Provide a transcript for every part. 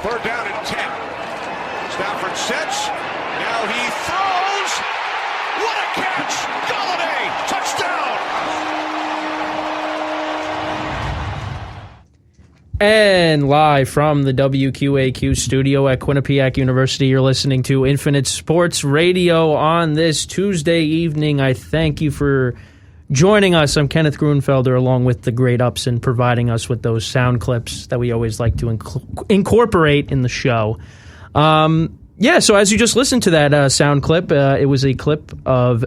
Third down and 10. Stafford sets. Now he throws. What a catch! Golladay, touchdown! And live from the WQAQ studio at Quinnipiac University, you're listening to Infinite Sports Radio on this Tuesday evening. I thank you for joining us. I'm Kenneth Grunfelder, along with the great Upson, providing us with those sound clips that we always like to incorporate in the show. So as you just listened to that sound clip, it was a clip of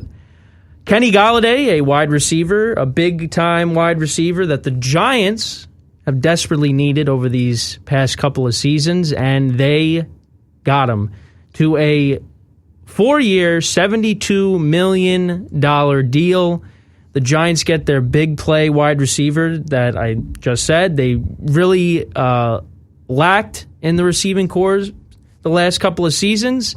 Kenny Golladay, a wide receiver, a big-time wide receiver that the Giants have desperately needed over these past couple of seasons, and they got him to a 4-year, $72 million deal. The Giants get their big play wide receiver that I just said. They really lacked in the receiving corps the last couple of seasons,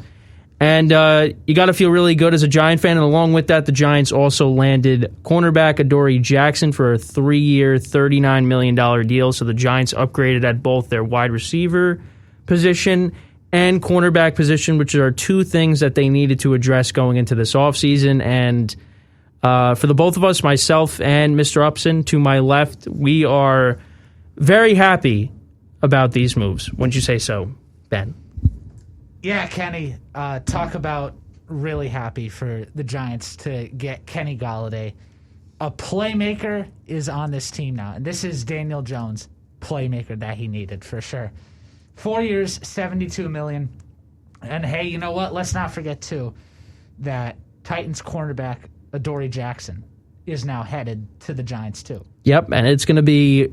and you got to feel really good as a Giant fan. And along with that, the Giants also landed cornerback Adoree Jackson for a 3-year, $39 million deal. So the Giants upgraded at both their wide receiver position and cornerback position, which are two things that they needed to address going into this offseason. And for the both of us, myself and Mr. Upson to my left, we are very happy about these moves. Wouldn't you say so, Ben? Yeah, Kenny, talk about really happy for the Giants to get Kenny Golladay. A playmaker is on this team now, and this is Daniel Jones, playmaker that he needed for sure. 4 years, $72 million. And hey, you know what? Let's not forget, too, that Titans cornerback Adoree Jackson is now headed to the Giants, too. Yep, and it's going to be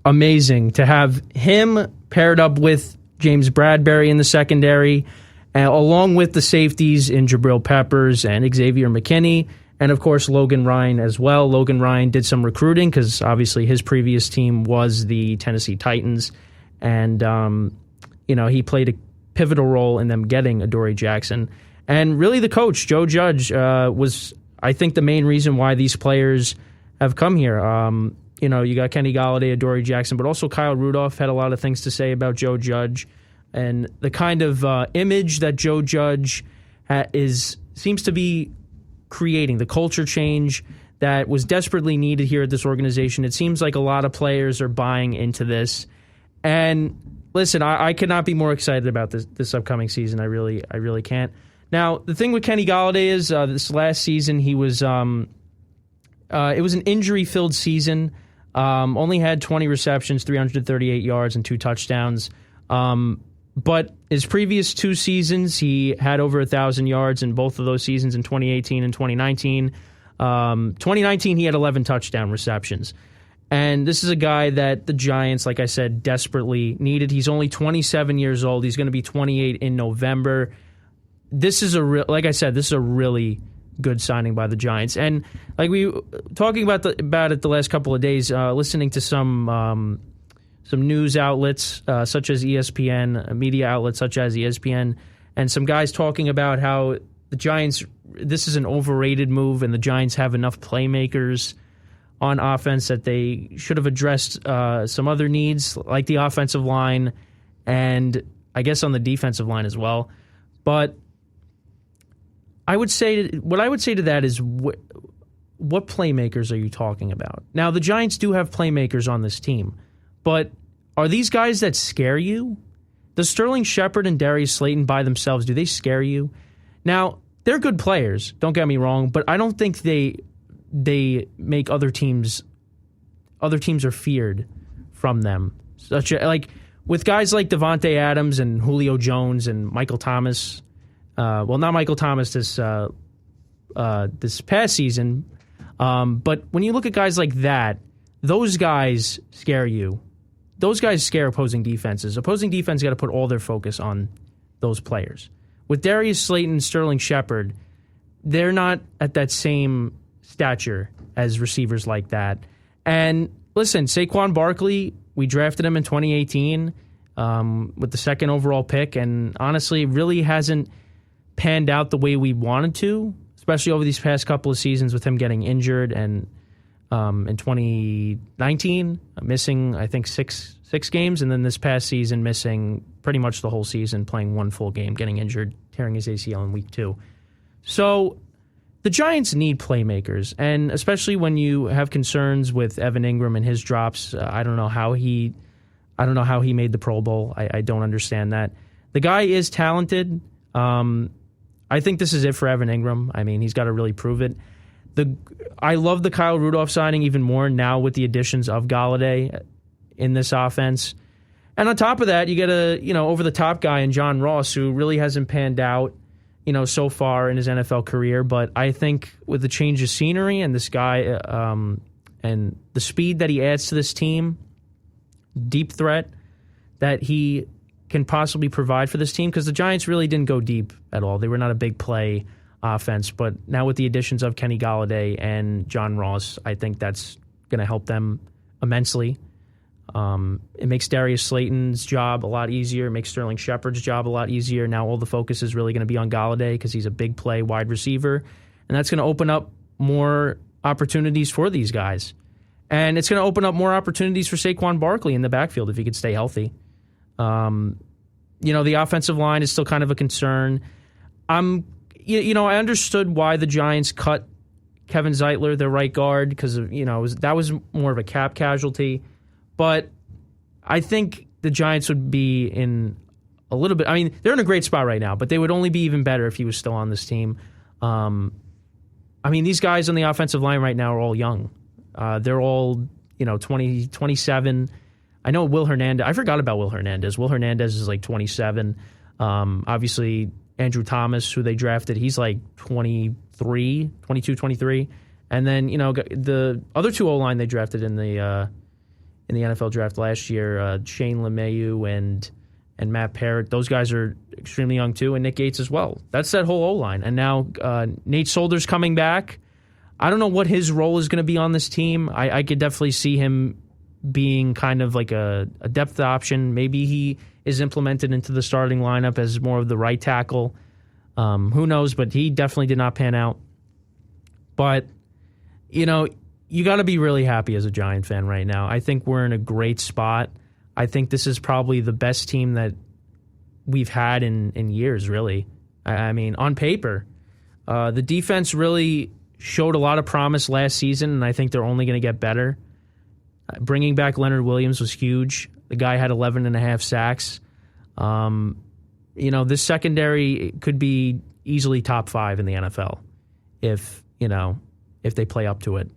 amazing to have him paired up with James Bradbury in the secondary, along with the safeties in Jabril Peppers and Xavier McKinney, and of course Logan Ryan as well. Logan Ryan did some recruiting because obviously his previous team was the Tennessee Titans, and he played a pivotal role in them getting Adoree Jackson. And really the coach, Joe Judge, was, I think, the main reason why these players have come here. You got Kenny Golladay, Adoree Jackson, but also Kyle Rudolph had a lot of things to say about Joe Judge and the kind of image that Joe Judge seems to be creating, the culture change that was desperately needed here at this organization. It seems like a lot of players are buying into this. And listen, I could not be more excited about this upcoming season. I really can't. Now, the thing with Kenny Golladay is this last season he was it was an injury-filled season. Only had 20 receptions, 338 yards, and 2 touchdowns. But his previous 2 seasons, he had over 1,000 yards in both of those seasons in 2018 and 2019. 2019, he had 11 touchdown receptions. And this is a guy that the Giants, like I said, desperately needed. He's only 27 years old. He's going to be 28 in November. This is like I said, this is a really good signing by the Giants. And like we talking about it the last couple of days, listening to some news outlets such as ESPN, media outlets such as ESPN, and some guys talking about how the Giants, this is an overrated move, and the Giants have enough playmakers on offense that they should have addressed some other needs like the offensive line and I guess on the defensive line as well. But what I would say to that is what playmakers are you talking about? Now, the Giants do have playmakers on this team, but are these guys that scare you? Does Sterling Shepard and Darius Slayton by themselves, do they scare you? Now, they're good players, don't get me wrong, but I don't think they make other teams are feared from them. Like with guys like Devontae Adams and Julio Jones and Michael Thomas. Well, not Michael Thomas this past season, but when you look at guys like that, those guys scare you. Those guys scare opposing defenses. Opposing defense got to put all their focus on those players. With Darius Slayton, Sterling Shepard, they're not at that same stature as receivers like that. And listen, Saquon Barkley, we drafted him in 2018 with the 2nd overall pick, and honestly, really hasn't panned out the way we wanted to, especially over these past couple of seasons with him getting injured and in 2019 missing, I think, six 6 games, and then this past season missing pretty much the whole season, playing 1 full game, getting injured, tearing his ACL in week 2. So the Giants need playmakers, and especially when you have concerns with Evan Ingram and his drops. I don't know how he made the Pro Bowl. I don't understand that. The guy is talented. I think this is it for Evan Ingram. I mean, he's got to really prove it. I love the Kyle Rudolph signing even more now with the additions of Golladay in this offense. And on top of that, you get a over-the-top guy in John Ross, who really hasn't panned out so far in his NFL career. But I think with the change of scenery and this guy and the speed that he adds to this team, deep threat that he can possibly provide for this team, because the Giants really didn't go deep at all. They were not a big play offense, but now with the additions of Kenny Golladay and John Ross, I think that's going to help them immensely. It makes Darius Slayton's job a lot easier. It makes Sterling Shepard's job a lot easier. Now all the focus is really going to be on Golladay because he's a big play wide receiver, and that's going to open up more opportunities for these guys. And it's going to open up more opportunities for Saquon Barkley in the backfield if he could stay healthy. The offensive line is still kind of a concern. I understood why the Giants cut Kevin Zeitler, their right guard, because that was more of a cap casualty. But I think the Giants would be in a little bit. I mean, they're in a great spot right now, but they would only be even better if he was still on this team. These guys on the offensive line right now are all young. They're all 20, 27. I know Will Hernandez. I forgot about Will Hernandez. Will Hernandez is like 27. Obviously, Andrew Thomas, who they drafted, he's like 22, 23. And then, the other 2 O-line they drafted in the NFL draft last year, Shane LeMahieu and Matt Parrott, those guys are extremely young too, and Nick Gates as well. That's that whole O-line. And now Nate Solder's coming back. I don't know what his role is going to be on this team. I could definitely see him being kind of like a depth option. Maybe he is implemented into the starting lineup as more of the right tackle. Who knows? But he definitely did not pan out. But, you got to be really happy as a Giant fan right now. I think we're in a great spot. I think this is probably the best team that we've had in years, really. I mean, on paper. The defense really showed a lot of promise last season, and I think they're only going to get better. Bringing back Leonard Williams was huge. The guy had 11.5 sacks. This secondary could be easily top 5 in the NFL if they play up to it.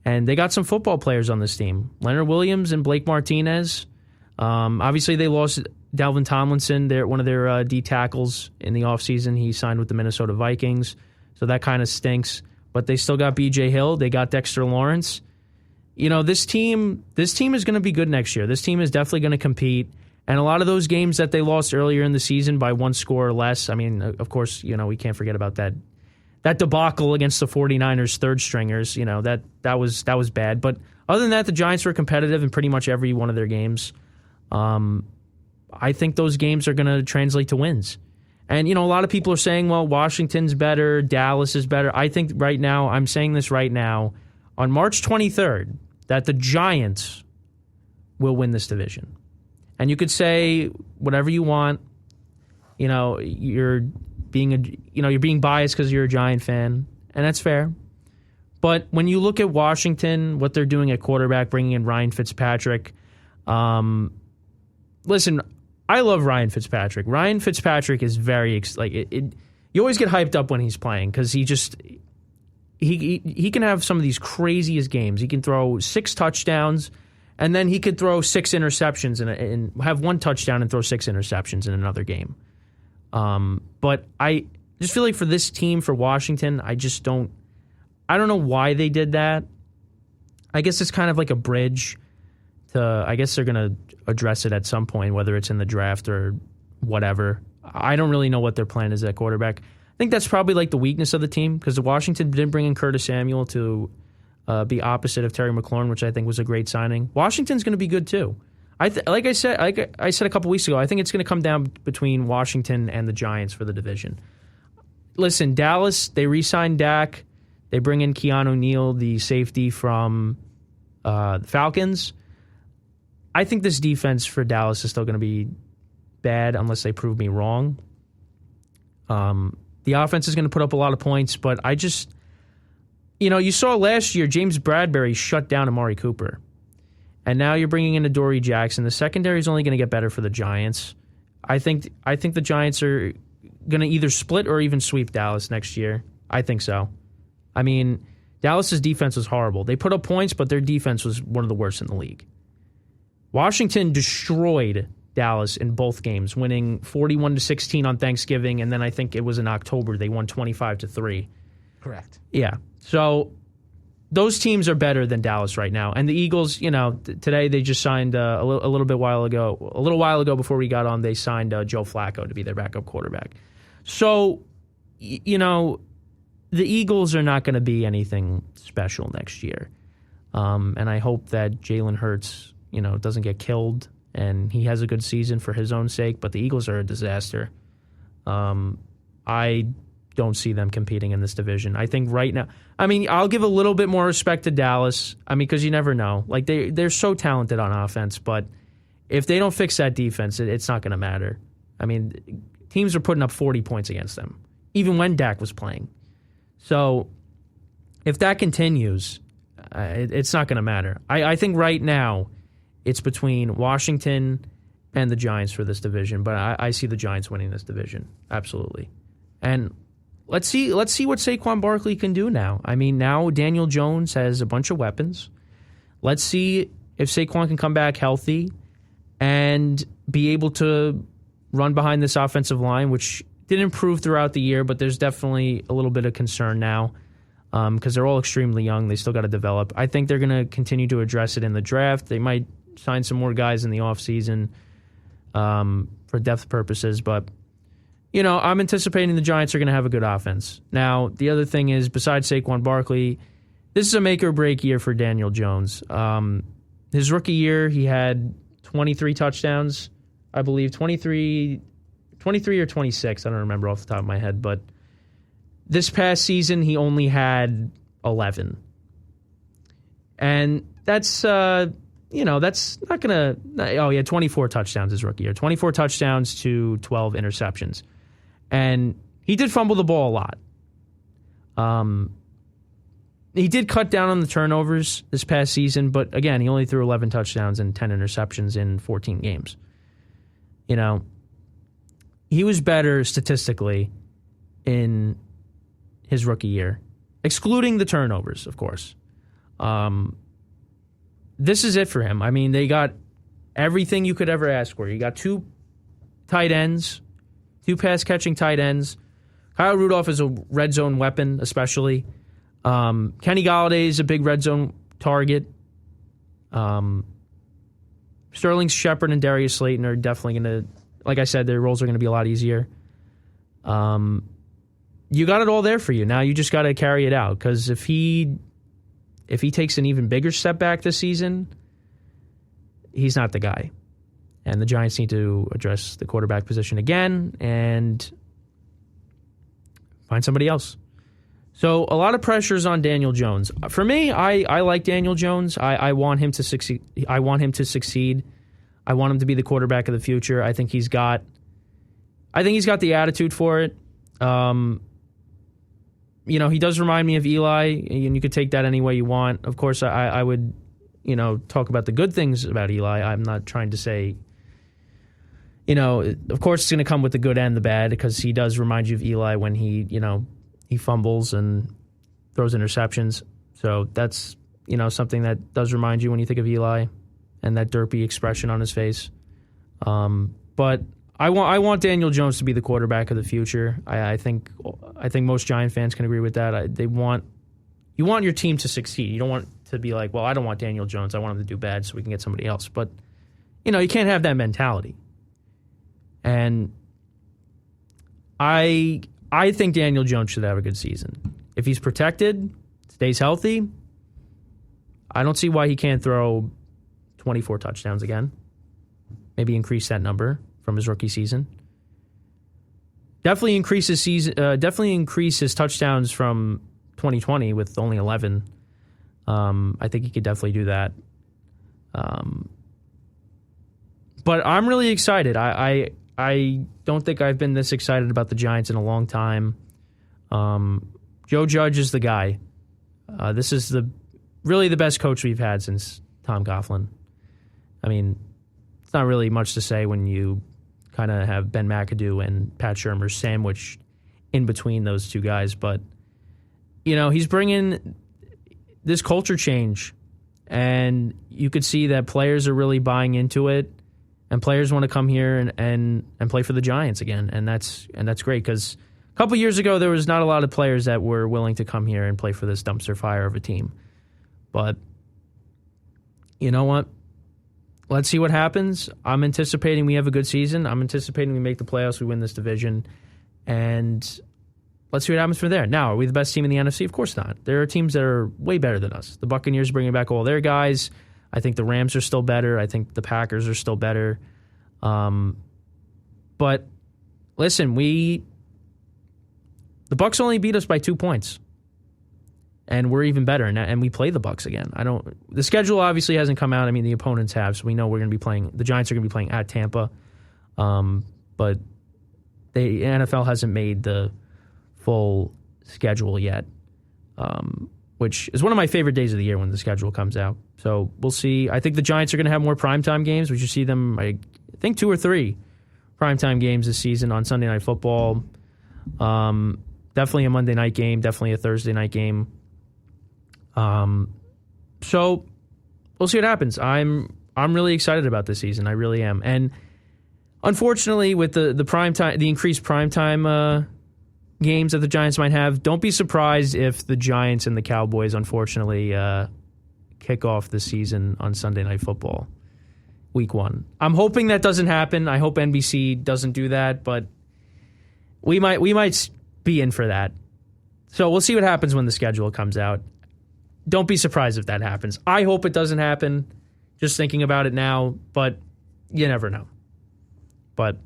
And they got some football players on this team. Leonard Williams and Blake Martinez. Obviously, they lost Dalvin Tomlinson, one of their D tackles in the offseason. He signed with the Minnesota Vikings, so that kind of stinks. But they still got B.J. Hill. They got Dexter Lawrence. This team is going to be good next year. This team is definitely going to compete. And a lot of those games that they lost earlier in the season by 1 score or less, I mean, of course, we can't forget about that debacle against the 49ers third stringers. That was bad. But other than that, the Giants were competitive in pretty much every one of their games. I think those games are going to translate to wins. And, a lot of people are saying, well, Washington's better, Dallas is better. I think right now, I'm saying this right now, on March 23rd, that the Giants will win this division. And you could say whatever you want. You're being biased because you're a Giant fan, and that's fair. But when you look at Washington, what they're doing at quarterback, bringing in Ryan Fitzpatrick, listen, I love Ryan Fitzpatrick. Ryan Fitzpatrick is very you always get hyped up when he's playing because he can have some of these craziest games. He can throw 6 touchdowns, and then he could throw 6 interceptions and have 1 touchdown and throw 6 interceptions in another game. But I just feel like for this team, for Washington, I don't know why they did that. I guess it's kind of like a bridge to, I guess they're going to address it at some point, whether it's in the draft or whatever. I don't really know what their plan is at quarterback. I think that's probably like the weakness of the team because Washington didn't bring in Curtis Samuel to be opposite of Terry McLaurin, which I think was a great signing. Washington's going to be good too. Like I said a couple weeks ago, I think it's going to come down between Washington and the Giants for the division. Listen, Dallas, they re-signed Dak. They bring in Keanu Neal, the safety from the Falcons. I think this defense for Dallas is still going to be bad unless they prove me wrong. The offense is going to put up a lot of points, but I just, you saw last year James Bradbury shut down Amari Cooper. And now you're bringing in Adoree Jackson. The secondary is only going to get better for the Giants. I think the Giants are going to either split or even sweep Dallas next year. I think so. I mean, Dallas's defense was horrible. They put up points, but their defense was one of the worst in the league. Washington destroyed Dallas in both games, winning 41-16 on Thanksgiving, and then I think it was in October they won 25-3. Correct. Yeah. So those teams are better than Dallas right now. And the Eagles, today they just signed a little while ago before we got on, they signed Joe Flacco to be their backup quarterback. So, the Eagles are not going to be anything special next year. And I hope that Jalen Hurts, doesn't get killed and he has a good season for his own sake. But the Eagles are a disaster. I don't see them competing in this division. I think right now, I'll give a little bit more respect to Dallas. Because you never know. Like they're so talented on offense, but if they don't fix that defense, it's not going to matter. Teams are putting up 40 points against them, even when Dak was playing. So if that continues, it's not going to matter. I think right now it's between Washington and the Giants for this division, but I see the Giants winning this division. Absolutely. And let's see what Saquon Barkley can do now. Now Daniel Jones has a bunch of weapons. Let's see if Saquon can come back healthy and be able to run behind this offensive line, which did improve throughout the year, but there's definitely a little bit of concern now because they're all extremely young. They still got to develop. I think they're going to continue to address it in the draft. They might sign some more guys in the offseason for depth purposes, but I'm anticipating the Giants are going to have a good offense. Now, the other thing is, besides Saquon Barkley, this is a make-or-break year for Daniel Jones. His rookie year, he had 23 touchdowns, I believe, 23 or 26. I don't remember off the top of my head, but this past season, he only had 11. And that's, that's not going to... Oh, he had 24 touchdowns his rookie year. 24 touchdowns to 12 interceptions. And he did fumble the ball a lot. He did cut down on the turnovers this past season, but again, he only threw 11 touchdowns and 10 interceptions in 14 games. He was better statistically in his rookie year, excluding the turnovers, of course. This is it for him. They got everything you could ever ask for. You got two tight ends, two pass-catching tight ends. Kyle Rudolph is a red zone weapon, especially. Kenny Golladay is a big red zone target. Sterling Shepard and Darius Slayton are definitely going to, like I said, their roles are going to be a lot easier. You got it all there for you. Now you just got to carry it out, because if he takes an even bigger step back this season, he's not the guy. And the Giants need to address the quarterback position again and find somebody else. So a lot of pressures on Daniel Jones. For me, I like Daniel Jones. I want him to succeed. I want him to succeed. I want him to be the quarterback of the future. I think he's got the attitude for it. He does remind me of Eli, and you could take that any way you want. Of course, I would, talk about the good things about Eli. I'm not trying to say, of course it's going to come with the good and the bad, because he does remind you of Eli when he fumbles and throws interceptions. So that's, something that does remind you when you think of Eli and that derpy expression on his face. But I want Daniel Jones to be the quarterback of the future. I think most Giant fans can agree with that. You want your team to succeed. You don't want to be like, well, I don't want Daniel Jones. I want him to do bad so we can get somebody else. But, you can't have that mentality. And I think Daniel Jones should have a good season. If he's protected, stays healthy, I don't see why he can't throw 24 touchdowns again. Maybe increase that number from his rookie season. Definitely increase his touchdowns from 2020 with only 11. I think he could definitely do that. But I'm really excited. I don't think I've been this excited about the Giants in a long time. Joe Judge is the guy. This is really the best coach we've had since Tom Coughlin. I mean, it's not really much to say when you kind of have Ben McAdoo and Pat Shurmur sandwiched in between those two guys. But, he's bringing this culture change, and you could see that players are really buying into it, and players want to come here and play for the Giants again, and that's great because a couple years ago there was not a lot of players that were willing to come here and play for this dumpster fire of a team. But you know what? Let's see what happens. I'm anticipating we have a good season. I'm anticipating we make the playoffs, we win this division, and let's see what happens from there. Now, are we the best team in the NFC? Of course not. There are teams that are way better than us. The Buccaneers are bringing back all their guys. I think the Rams are still better. I think the Packers are still better. But listen, the Bucs only beat us by 2 points, and we're even better. And we play the Bucs again. The schedule obviously hasn't come out. I mean, the opponents have, so we know we're going to be playing. The Giants are going to be playing at Tampa, but the NFL hasn't made the full schedule yet, which is one of my favorite days of the year when the schedule comes out. So we'll see. I think the Giants are going to have more primetime games. We should see them, I think, 2 or 3 primetime games this season on Sunday Night Football. Definitely a Monday night game, definitely a Thursday night game. So we'll see what happens. I'm really excited about this season. I really am. And unfortunately, with the primetime, the increased primetime games that the Giants might have, don't be surprised if the Giants and the Cowboys unfortunately kick off the season on Sunday Night Football, Week 1. I'm hoping that doesn't happen. I hope NBC doesn't do that, but we might be in for that. So we'll see what happens when the schedule comes out. Don't be surprised if that happens. I hope it doesn't happen, just thinking about it now, but you never know. But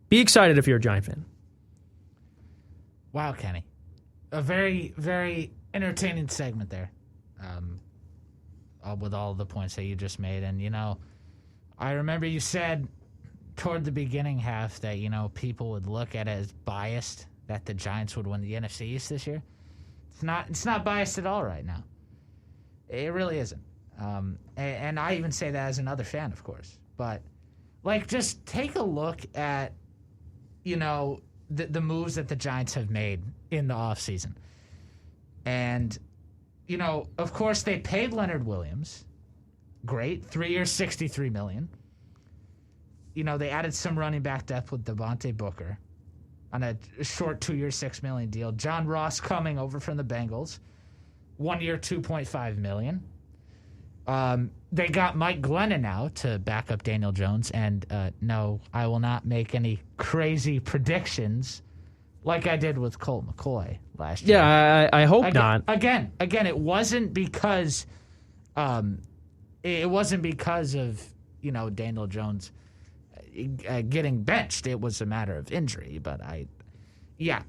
be excited if you're a Giant fan. Wow, Kenny. A very, very entertaining segment there. With all the points that you just made. And, I remember you said toward the beginning half that, people would look at it as biased that the Giants would win the NFC East this year. It's not biased at all right now. It really isn't. And I even say that as another fan, of course. But, just take a look at, the moves that the Giants have made in the offseason. And, of course, they paid Leonard Williams. Great. 3 years, $63 million. They added some running back depth with Devontae Booker on a short 2 year, $6 million deal. John Ross coming over from the Bengals. 1 year, $2.5 million. They got Mike Glennon now to back up Daniel Jones. And no, I will not make any crazy predictions like I did with Colt McCoy last year. Yeah, I hope not. Again, it wasn't because of Daniel Jones getting benched. It was a matter of injury. But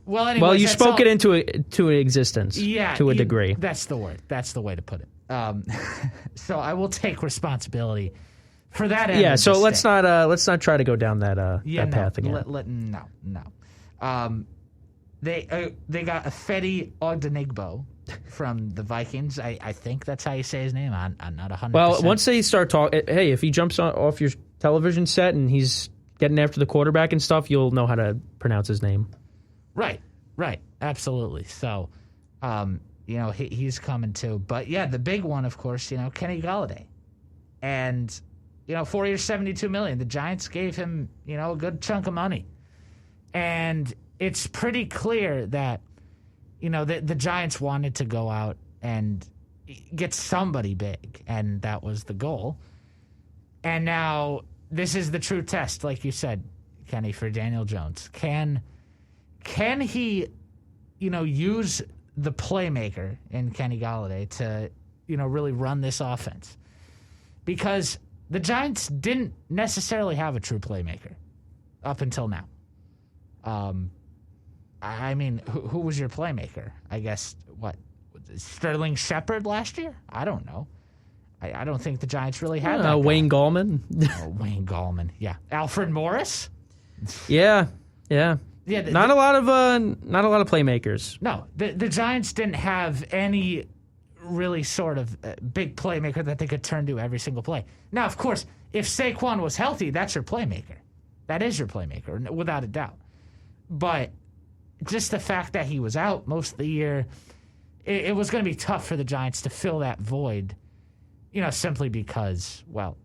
well, anyways, well, you spoke it into existence. Yeah, to a degree. That's the word. That's the way to put it. So I will take responsibility for that. Yeah. So let's not try to go down that path again. No. They got Ifedi Ogdenigbo from the Vikings. I think that's how you say his name. I'm not 100%. Well, once they start talking, hey, if he jumps off your television set and he's getting after the quarterback and stuff, you'll know how to pronounce his name. Right. Absolutely. So, he's coming too. But yeah, the big one, of course, Kenny Golladay. And, 4 years, $72 million. The Giants gave him, a good chunk of money. And it's pretty clear that, the Giants wanted to go out and get somebody big. And that was the goal. And now this is the true test, like you said, Kenny, for Daniel Jones. Can he, use the playmaker in Kenny Golladay to, really run this offense? Because the Giants didn't necessarily have a true playmaker up until now. Who was your playmaker? I guess, Sterling Shepard last year? I don't know. I don't think the Giants really had that guy. Wayne Gallman. Wayne Gallman, yeah. Alfred Morris? Yeah. Yeah, Not a lot of playmakers. No, the Giants didn't have any really sort of big playmaker that they could turn to every single play. Now, of course, if Saquon was healthy, that's your playmaker. That is your playmaker, without a doubt. But just the fact that he was out most of the year, it was going to be tough for the Giants to fill that void, simply because, well,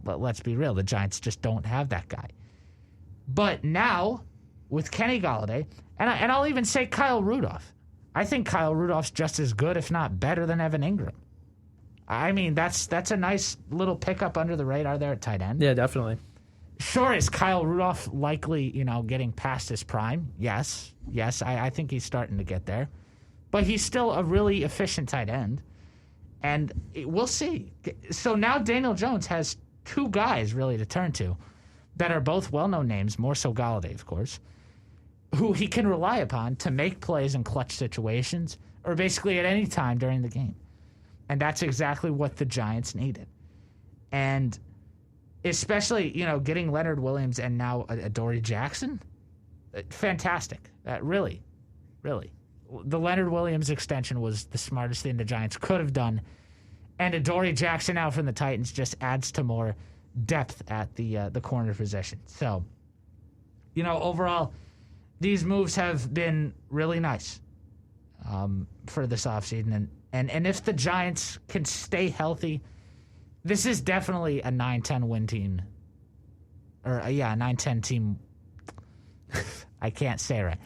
let's be real, the Giants just don't have that guy. But now, with Kenny Golladay, and I'll even say Kyle Rudolph, I think Kyle Rudolph's just as good, if not better, than Evan Ingram. I mean, that's a nice little pickup under the radar there at tight end. Yeah, definitely. Sure, is Kyle Rudolph likely, getting past his prime? Yes, I think he's starting to get there. But he's still a really efficient tight end. And we'll see. So now Daniel Jones has two guys really to turn to that are both well-known names, more so Golladay, of course, who he can rely upon to make plays in clutch situations or basically at any time during the game. And that's exactly what the Giants needed. And especially, getting Leonard Williams and now Adoree Jackson, fantastic. Really. The Leonard Williams extension was the smartest thing the Giants could have done. And Adoree Jackson now from the Titans just adds to more depth at the corner position. So, overall, these moves have been really nice for this offseason. And if the Giants can stay healthy, this is definitely a 9-10 win team. Or, a 9-10 team. I can't say it right.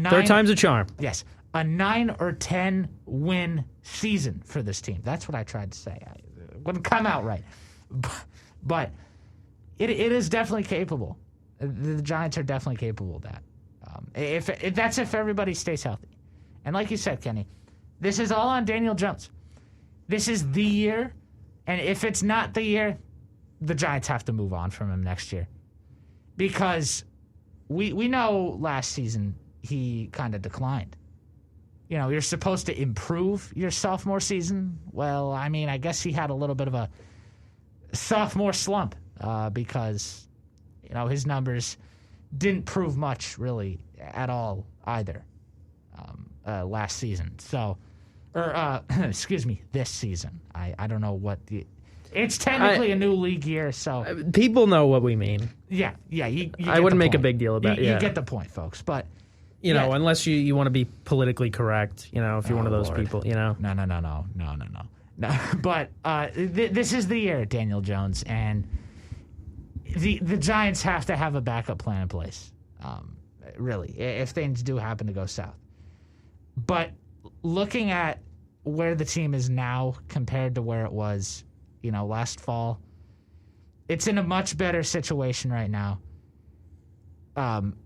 Third time's a charm. Yes. A 9 or 10 win season for this team. That's what I tried to say. It wouldn't come out right. But it is definitely capable. The Giants are definitely capable of that. If everybody stays healthy. And like you said, Kenny, this is all on Daniel Jones. This is the year. And if it's not the year, the Giants have to move on from him next year. Because we know last season he kind of declined. You're supposed to improve your sophomore season. Well, I mean, I guess he had a little bit of a sophomore slump because, his numbers didn't prove much really at all either last season. So, excuse me, this season. I don't know what it's technically a new league year, so people know what we mean. Yeah. I wouldn't make a big deal about it. You get the point, folks. But unless you want to be politically correct, if you're one of those people, No. But this is the year, Daniel Jones, and the Giants have to have a backup plan in place, really, if things do happen to go south. But looking at where the team is now compared to where it was, last fall, it's in a much better situation right now.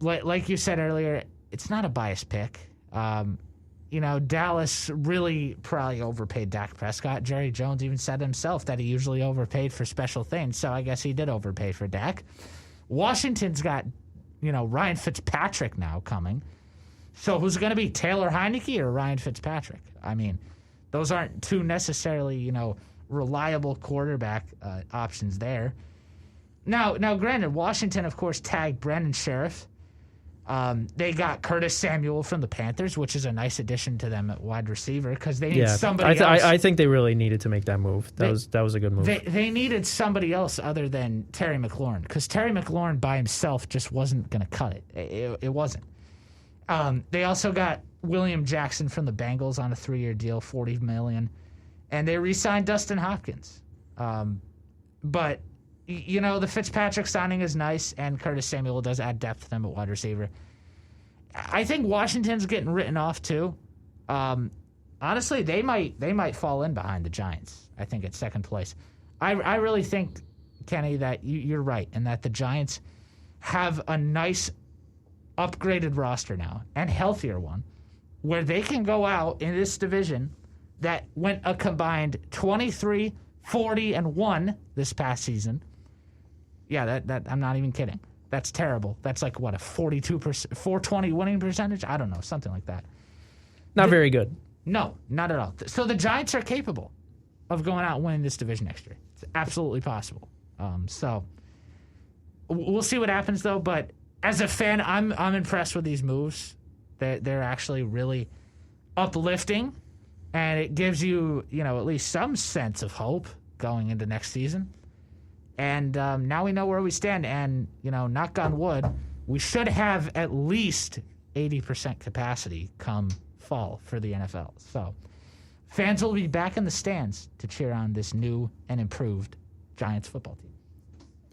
Like you said earlier, it's not a biased pick. Dallas really probably overpaid Dak Prescott. Jerry Jones even said himself that he usually overpaid for special things, so I guess he did overpay for Dak. Washington's got, Ryan Fitzpatrick now coming. So who's going to be, Taylor Heineke or Ryan Fitzpatrick? I mean, those aren't two necessarily, reliable quarterback options there. Now, granted, Washington, of course, tagged Brendan Sheriff. They got Curtis Samuel from the Panthers, which is a nice addition to them at wide receiver because they need somebody else. I think they really needed to make that move. That was a good move. They needed somebody else other than Terry McLaurin because Terry McLaurin by himself just wasn't going to cut it. It wasn't. They also got William Jackson from the Bengals on a 3-year deal, $40 million, and they re-signed Dustin Hopkins. But the Fitzpatrick signing is nice, and Curtis Samuel does add depth to them at wide receiver. I think Washington's getting written off too. Honestly, they might fall in behind the Giants. I think at second place. I really think, Kenny, that you're right, and that the Giants have a nice upgraded roster now, and healthier one, where they can go out in this division that went a combined 23, 40, and 1 this past season. Yeah, that I'm not even kidding. That's terrible. That's like, what, a 42%, 420 winning percentage? I don't know, something like that. Not very good. No, not at all. So the Giants are capable of going out and winning this division next year. It's absolutely possible. So we'll see what happens, though. But as a fan, I'm impressed with these moves. They're actually really uplifting, and it gives you, at least some sense of hope going into next season. And now we know where we stand, and, knock on wood, we should have at least 80% capacity come fall for the NFL. So fans will be back in the stands to cheer on this new and improved Giants football team.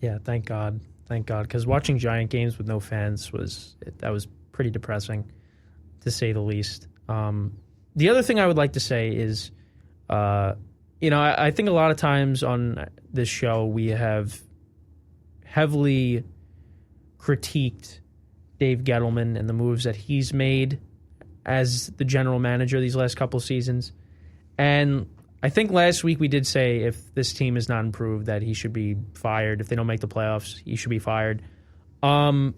Yeah, thank God. Thank God, because watching Giant games with no fans was pretty depressing, to say the least. The other thing I would like to say is, I think a lot of times on this show we have heavily critiqued Dave Gettleman and the moves that he's made as the general manager these last couple seasons. And I think last week we did say if this team is not improved that he should be fired. If they don't make the playoffs, he should be fired. Dave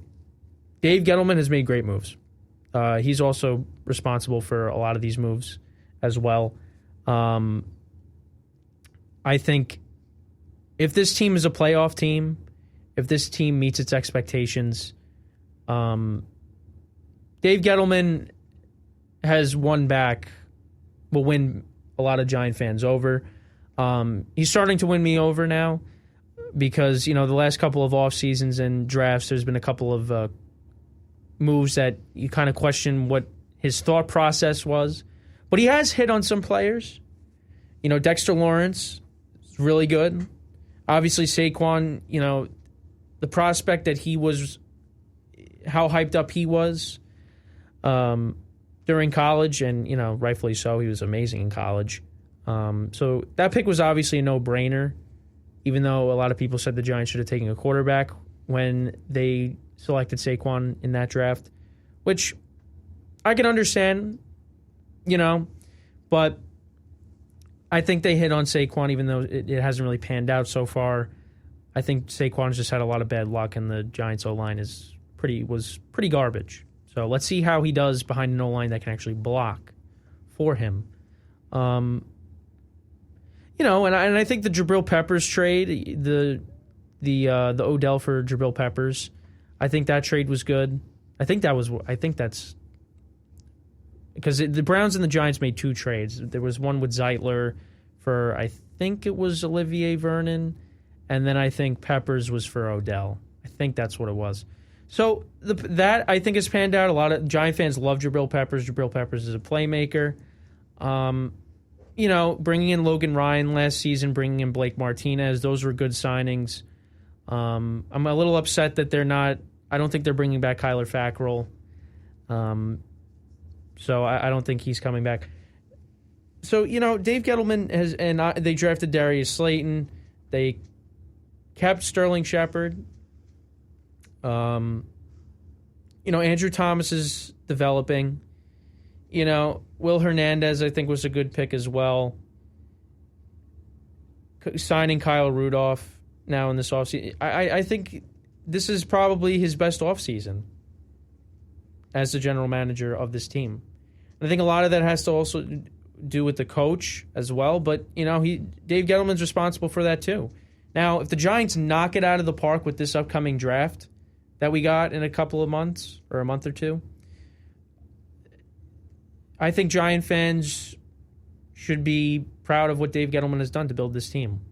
Gettleman has made great moves. He's also responsible for a lot of these moves as well. I think if this team is a playoff team, if this team meets its expectations, Dave Gettleman will win a lot of Giant fans over. He's starting to win me over now because, the last couple of off seasons and drafts, there's been a couple of moves that you kind of question what his thought process was. But he has hit on some players. Dexter Lawrence is really good. Obviously, Saquon, the prospect that he was, how hyped up he was during college, and, rightfully so, he was amazing in college. So that pick was obviously a no-brainer, even though a lot of people said the Giants should have taken a quarterback when they selected Saquon in that draft, which I can understand, but I think they hit on Saquon, even though it hasn't really panned out so far. I think Saquon's just had a lot of bad luck, and the Giants' O-line was pretty garbage. So let's see how he does behind an O-line that can actually block for him. And I think the Jabril Peppers trade, the Odell for Jabril Peppers, I think that trade was good. I think that's because the Browns and the Giants made two trades. There was one with Zeitler for, I think it was Olivier Vernon, and then I think Peppers was for Odell. I think that's what it was. So that I think has panned out. A lot of Giant fans love Jabril Peppers. Jabril Peppers is a playmaker. Bringing in Logan Ryan last season, bringing in Blake Martinez, those were good signings. I'm a little upset that they're not. I don't think they're bringing back Kyler Fackrell. So I don't think he's coming back. So Dave Gettleman they drafted Darius Slayton. They kept Sterling Shepard. Andrew Thomas is developing. Will Hernandez, I think, was a good pick as well. Signing Kyle Rudolph now in this offseason. I think this is probably his best offseason as the general manager of this team. And I think a lot of that has to also do with the coach as well. But, Dave Gettleman's responsible for that too. Now, if the Giants knock it out of the park with this upcoming draft that we got in a couple of months or a month or two, I think Giant fans should be proud of what Dave Gettleman has done to build this team.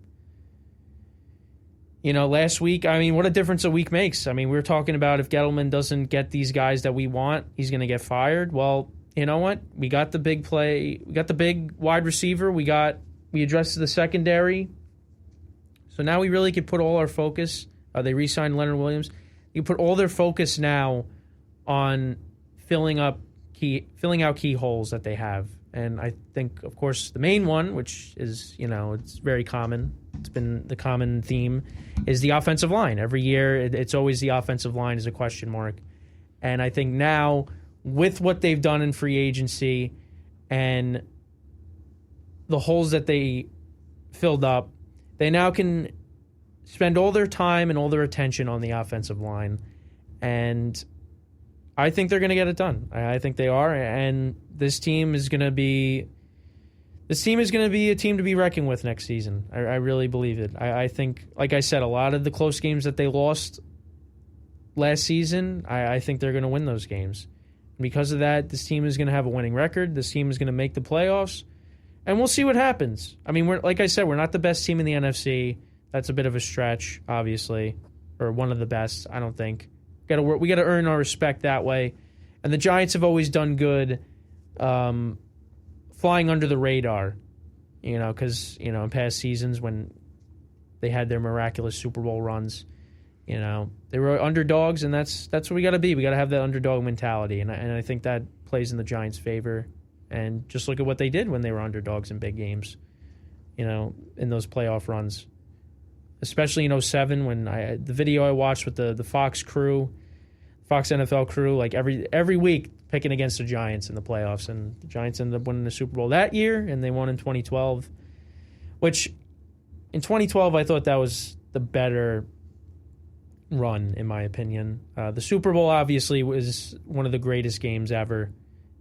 Last week, what a difference a week makes. We were talking about if Gettleman doesn't get these guys that we want, he's going to get fired. Well, you know what? We got the big play. We got the big wide receiver. We addressed the secondary. So now we really could put all our focus. They re-signed Leonard Williams. You put all their focus now on filling out key holes that they have. And I think, of course, the main one, which is, it's very common, it's been the common theme, is the offensive line. Every year, it's always the offensive line is a question mark. And I think now, with what they've done in free agency and the holes that they filled up, they now can spend all their time and all their attention on the offensive line. And I think they're going to get it done. I think they are. And this team is going to be this team is going to be a team to be reckoned with next season. I really believe it. I think, like I said, a lot of the close games that they lost last season, I think they're going to win those games. And because of that, this team is going to have a winning record. This team is going to make the playoffs. And we'll see what happens. I mean, like I said, we're not the best team in the NFC. That's a bit of a stretch, obviously. Or one of the best, I don't think. We got to earn our respect that way. And the Giants have always done good flying under the radar, because, in past seasons when they had their miraculous Super Bowl runs, they were underdogs, and that's what we got to be. We got to have that underdog mentality, and I think that plays in the Giants' favor. And just look at what they did when they were underdogs in big games, in those playoff runs. Especially in 2007 when the video I watched with the Fox crew, Fox NFL crew, like every week picking against the Giants in the playoffs, and the Giants ended up winning the Super Bowl that year, and they won in 2012, which in 2012 I thought that was the better run, in my opinion. The Super Bowl obviously was one of the greatest games ever,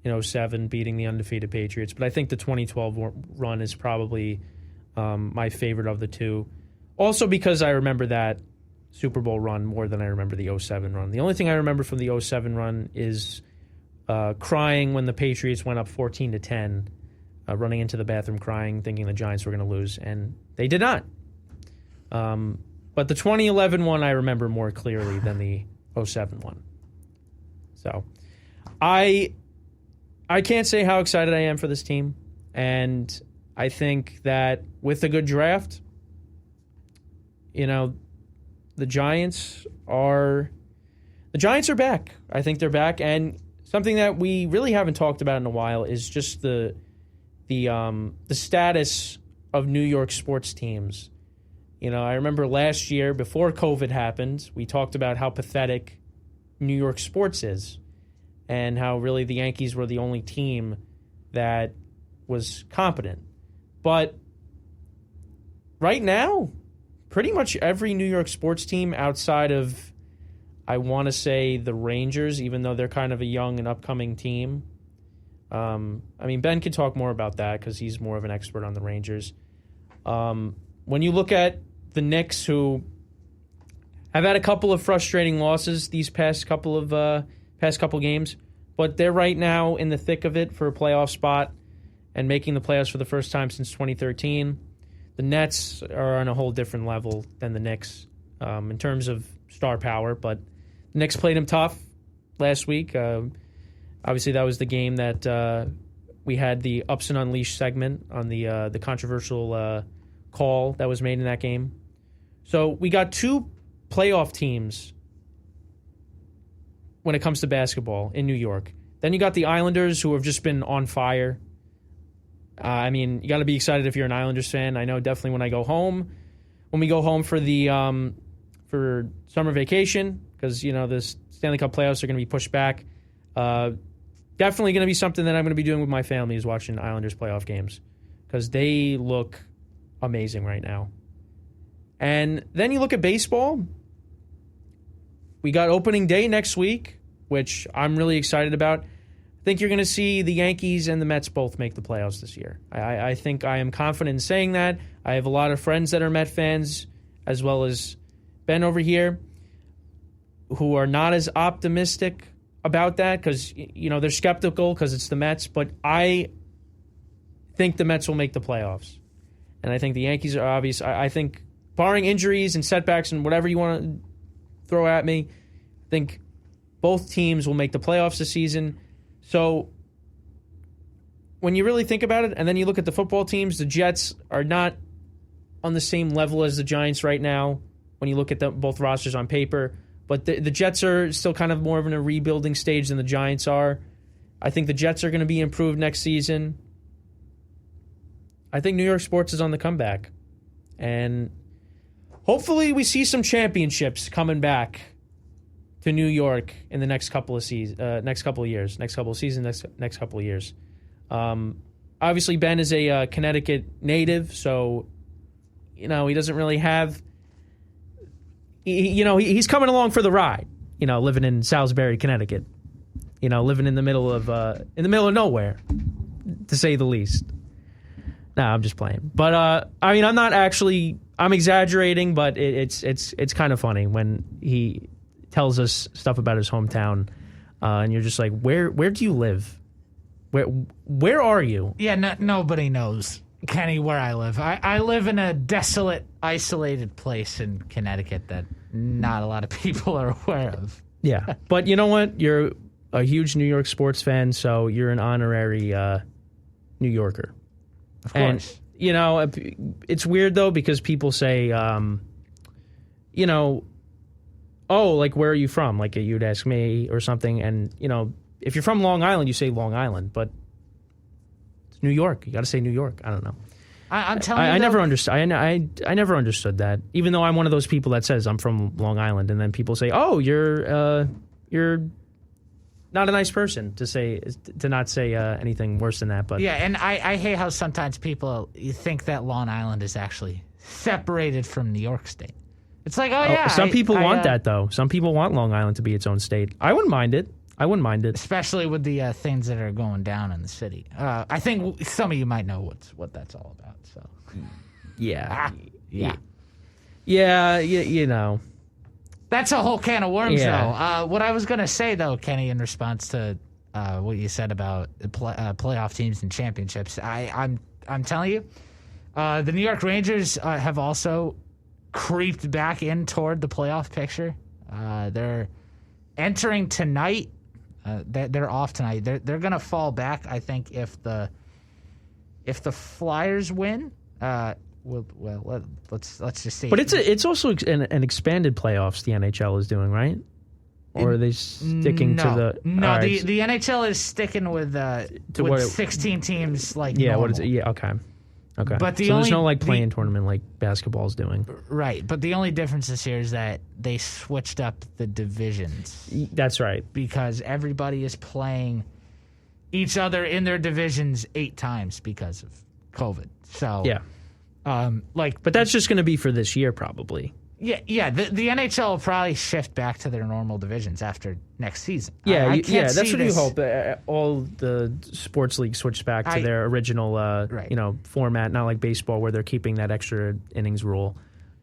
2007, beating the undefeated Patriots, but I think the 2012 run is probably my favorite of the two. Also because I remember that Super Bowl run more than I remember the 2007 run. The only thing I remember from the 2007 run is crying when the Patriots went up 14-10, running into the bathroom crying, thinking the Giants were going to lose, and they did not. But the 2011 one I remember more clearly than the 2007 one. So I can't say how excited I am for this team, and I think that with a good draft, the Giants are back. I think they're back, and something that we really haven't talked about in a while is just the status of New York sports teams. I remember last year, before COVID happened, we talked about how pathetic New York sports is, and how really the Yankees were the only team that was competent. But right now, pretty much every New York sports team outside of, I want to say, the Rangers, even though they're kind of a young and upcoming team. Ben could talk more about that because he's more of an expert on the Rangers. When you look at the Knicks, who have had a couple of frustrating losses these past couple games, but they're right now in the thick of it for a playoff spot and making the playoffs for the first time since 2013. The Nets are on a whole different level than the Knicks in terms of star power, but the Knicks played them tough last week. Obviously, that was the game that we had the Ups and Unleashed segment on the controversial call that was made in that game. So we got two playoff teams when it comes to basketball in New York. Then you got the Islanders, who have just been on fire. You got to be excited if you're an Islanders fan. I know definitely when we go home for the for summer vacation, because the Stanley Cup playoffs are going to be pushed back. Definitely going to be something that I'm going to be doing with my family is watching Islanders playoff games, because they look amazing right now. And then you look at baseball. We got opening day next week, which I'm really excited about. I think you're going to see the Yankees and the Mets both make the playoffs this year. I think I am confident in saying that. I have a lot of friends that are Met fans, as well as Ben over here, who are not as optimistic about that because, they're skeptical because it's the Mets. But I think the Mets will make the playoffs. And I think the Yankees are obvious. I think, barring injuries and setbacks and whatever you want to throw at me, I think both teams will make the playoffs this season. So when you really think about it, and then you look at the football teams, the Jets are not on the same level as the Giants right now when you look at both rosters on paper. But the Jets are still kind of more of in a rebuilding stage than the Giants are. I think the Jets are going to be improved next season. I think New York sports is on the comeback. And hopefully we see some championships coming back to New York in the next couple of years. Obviously, Ben is a Connecticut native, so he doesn't really have. He's coming along for the ride. Living in Salisbury, Connecticut. Living in the middle of nowhere, to say the least. No, I'm just playing. But I mean, I'm not actually. I'm exaggerating, but it's kind of funny when he tells us stuff about his hometown, and you're just like, where do you live? Where are you? Yeah, nobody knows, Kenny, where I live. I live in a desolate, isolated place in Connecticut that not a lot of people are aware of. Yeah, but you know what? You're a huge New York sports fan, so you're an honorary New Yorker. Of course. And, you know, it's weird, though, because people say, you know, oh, like, where are you from? Like, you'd ask me or something. And, you know, if you're from Long Island, you say Long Island. But it's New York. You got to say New York. I don't know. I'm telling you, I never understood. I never understood that. Even though I'm one of those people that says I'm from Long Island, and then people say, "Oh, you're not a nice person," to not say anything worse than that. But yeah, and I hate how sometimes people think that Long Island is actually separated from New York State. It's like, some people want that though. Some people want Long Island to be its own state. I wouldn't mind it. Especially with the things that are going down in the city. I think some of you might know what that's all about. So, yeah, yeah, you know, that's a whole can of worms, Yeah. though. What I was gonna say, though, Kenny, in response to what you said about playoff teams and championships, I'm telling you, the New York Rangers have also creeped back in toward the playoff picture. They're entering tonight. They're off tonight. They're gonna fall back. I think if the Flyers win, let's just see. But it's also an expanded playoffs the NHL is doing, right? Or are they sticking to the? No, right. the NHL is sticking with 16 teams like yeah. normal. What is it? Yeah. Okay. But there's no like playing tournament like basketball's doing. Right, but the only difference this year is that they switched up the divisions. That's right. Because everybody is playing each other in their divisions 8 times because of COVID. So yeah, but that's just going to be for this year probably. Yeah. The NHL will probably shift back to their normal divisions after next season. Yeah, that's what you hope. All the sports leagues switch back to their original, format. Not like baseball where they're keeping that extra innings rule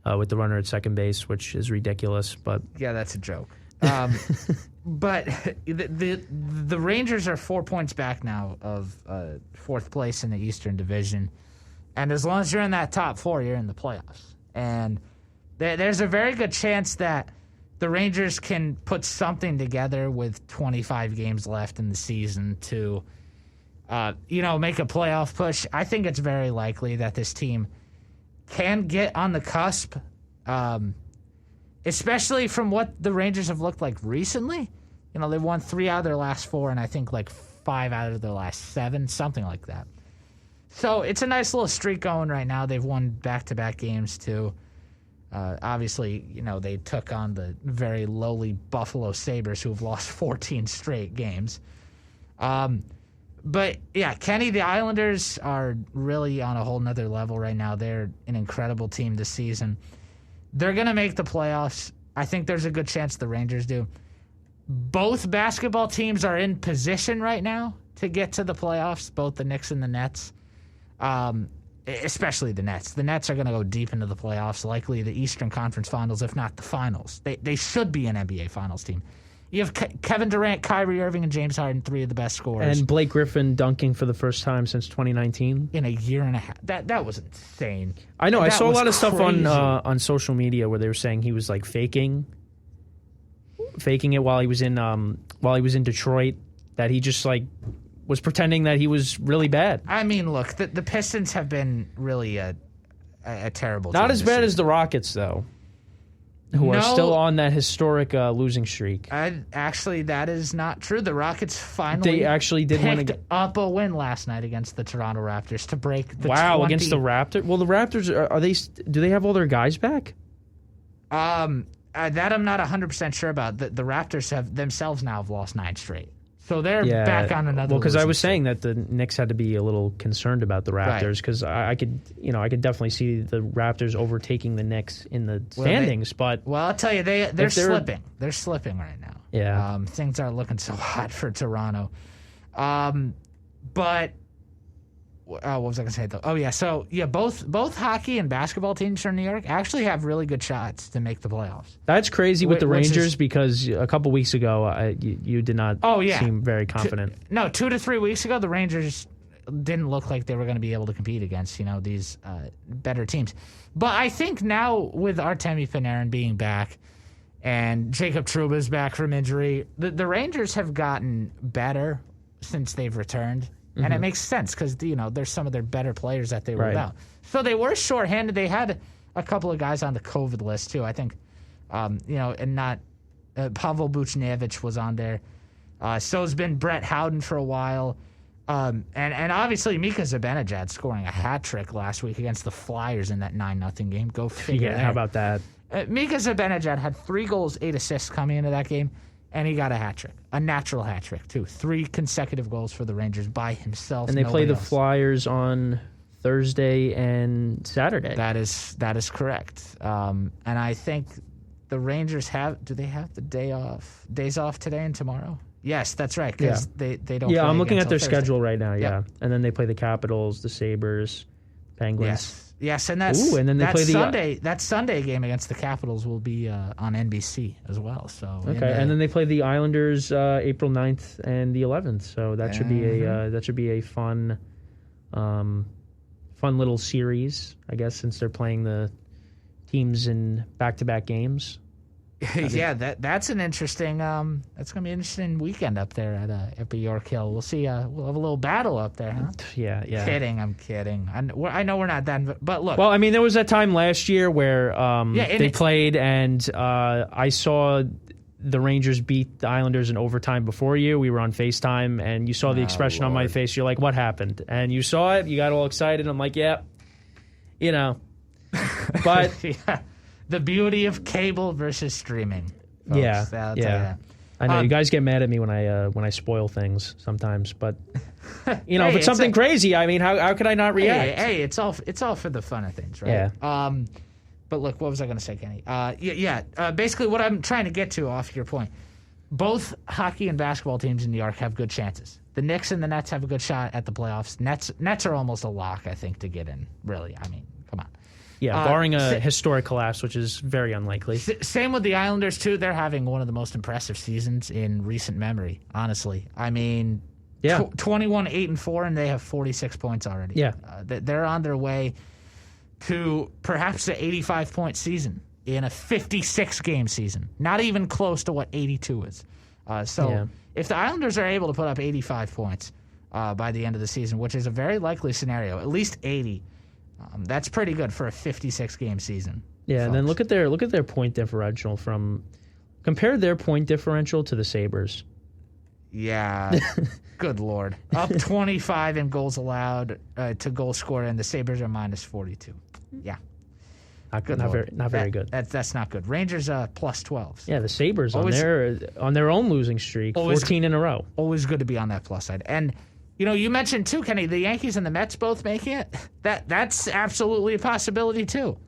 with the runner at second base, which is ridiculous. But yeah, that's a joke. But the Rangers are 4 points back now of 4th place in the Eastern Division, and as long as you're in that top 4, you're in the playoffs. And there's a very good chance that the Rangers can put something together with 25 games left in the season to, make a playoff push. I think it's very likely that this team can get on the cusp, especially from what the Rangers have looked like recently. You know, they've won 3 out of their last 4, and I think like 5 out of their last 7, something like that. So it's a nice little streak going right now. They've won back-to-back games, too. Obviously, they took on the very lowly Buffalo Sabres, who have lost 14 straight games. But, yeah, Kenny, the Islanders are really on a whole nother level right now. They're an incredible team this season. They're going to make the playoffs. I think there's a good chance the Rangers do. Both basketball teams are in position right now to get to the playoffs, both the Knicks and the Nets. Especially the Nets. The Nets are going to go deep into the playoffs, likely the Eastern Conference Finals, if not the Finals. They should be an NBA Finals team. You have Kevin Durant, Kyrie Irving, and James Harden, 3 of the best scorers. And Blake Griffin dunking for the first time since 2019. In a year and a half. That was insane. I know. I saw a lot of stuff crazy. on social media where they were saying he was like faking it while he was in Detroit, that he just like was pretending that he was really bad. I mean, look, the Pistons have been really a terrible team. Not as bad as the Rockets, though, who are still on that historic losing streak. Actually, that is not true. The Rockets finally picked up a win last night against the Toronto Raptors to break the against the Raptors? Well, the Raptors, do they have all their guys back? That I'm not 100% sure about. The Raptors have themselves now have lost 9 straight. So they're back on another. Well, because I was saying that the Knicks had to be a little concerned about the Raptors because I could definitely see the Raptors overtaking the Knicks in the standings. But I'll tell you, they're slipping. They're slipping right now. Yeah, things aren't looking so hot for Toronto. But what was I going to say, though? Oh, yeah. So, yeah, both hockey and basketball teams from New York actually have really good shots to make the playoffs. That's crazy with the Which Rangers is- because a couple weeks ago you did not seem very confident. 2 to 3 weeks ago, the Rangers didn't look like they were going to be able to compete against, these better teams. But I think now with Artemi Panarin being back and Jacob Trouba's back from injury, the Rangers have gotten better since they've returned. And it makes sense because, there's some of their better players that they were Right. without. So they were shorthanded. They had a couple of guys on the COVID list, too. I think, and not Pavel Buchnevich was on there. So's been Brett Howden for a while. And obviously Mika Zibanejad scoring a hat trick last week against the Flyers in that 9-0 game. Go figure. Yeah, how about that? Mika Zibanejad had 3 goals, 8 assists coming into that game, and he got a hat trick, a natural hat trick too. 3 consecutive goals for the Rangers by himself. And they play nobody the else. Flyers on Thursday and Saturday. That is correct. And I think the Rangers do they have the days off today and tomorrow? Yes, that's right, because they don't Yeah, play I'm looking again at their till Thursday. schedule right now, yeah. Yep. And then they play the Capitals, the Sabres, Penguins. Yes, and that's Ooh, and then they play the that Sunday game against the Capitals will be on NBC as well. So Okay, and then they play the Islanders April 9th and the 11th. So that should be a fun little series, I guess, since they're playing the teams in back-to-back games. yeah, that's an interesting. That's gonna be an interesting weekend up there at York Hill. We'll see. We'll have a little battle up there, huh? Yeah. I'm kidding. I know we're not that, but look. Well, I mean, there was that time last year where and they played, and I saw the Rangers beat the Islanders in overtime before you. We were on FaceTime, and you saw the expression on my face. You're like, what happened? And you saw it. You got all excited. I'm like, yeah, But yeah, the beauty of cable versus streaming. Folks. Yeah, I'll tell you yeah. that. I know you guys get mad at me when I spoil things sometimes, but if Hey, it's something crazy, I mean, how could I not react? Hey, it's all for the fun of things, right? Yeah. But look, what was I going to say, Kenny? Basically, what I'm trying to get to off your point, both hockey and basketball teams in New York have good chances. The Knicks and the Nets have a good shot at the playoffs. Nets are almost a lock, I think, to get in. Really, I mean, come on. Yeah, barring a historic collapse, which is very unlikely. Same with the Islanders too. They're having one of the most impressive seasons in recent memory. Honestly, I mean, 21-8-4, and they have 46 points already. Yeah, they're on their way to perhaps an 85-point season in a 56-game season. Not even close to what 82 is. If the Islanders are able to put up 85 points by the end of the season, which is a very likely scenario, at least 80. That's pretty good for a 56-game season. Yeah, folks. and then look at their point differential compare their point differential to the Sabres. Yeah, good Lord. Up 25 in goals allowed to goal scored, and the Sabres are minus 42. Yeah. Not very good. That's not good. Rangers plus 12. Yeah, the Sabres Always- on their own losing streak, 14 in a row. Always good to be on that plus side. And you mentioned too, Kenny, the Yankees and the Mets both making it. That's absolutely a possibility too.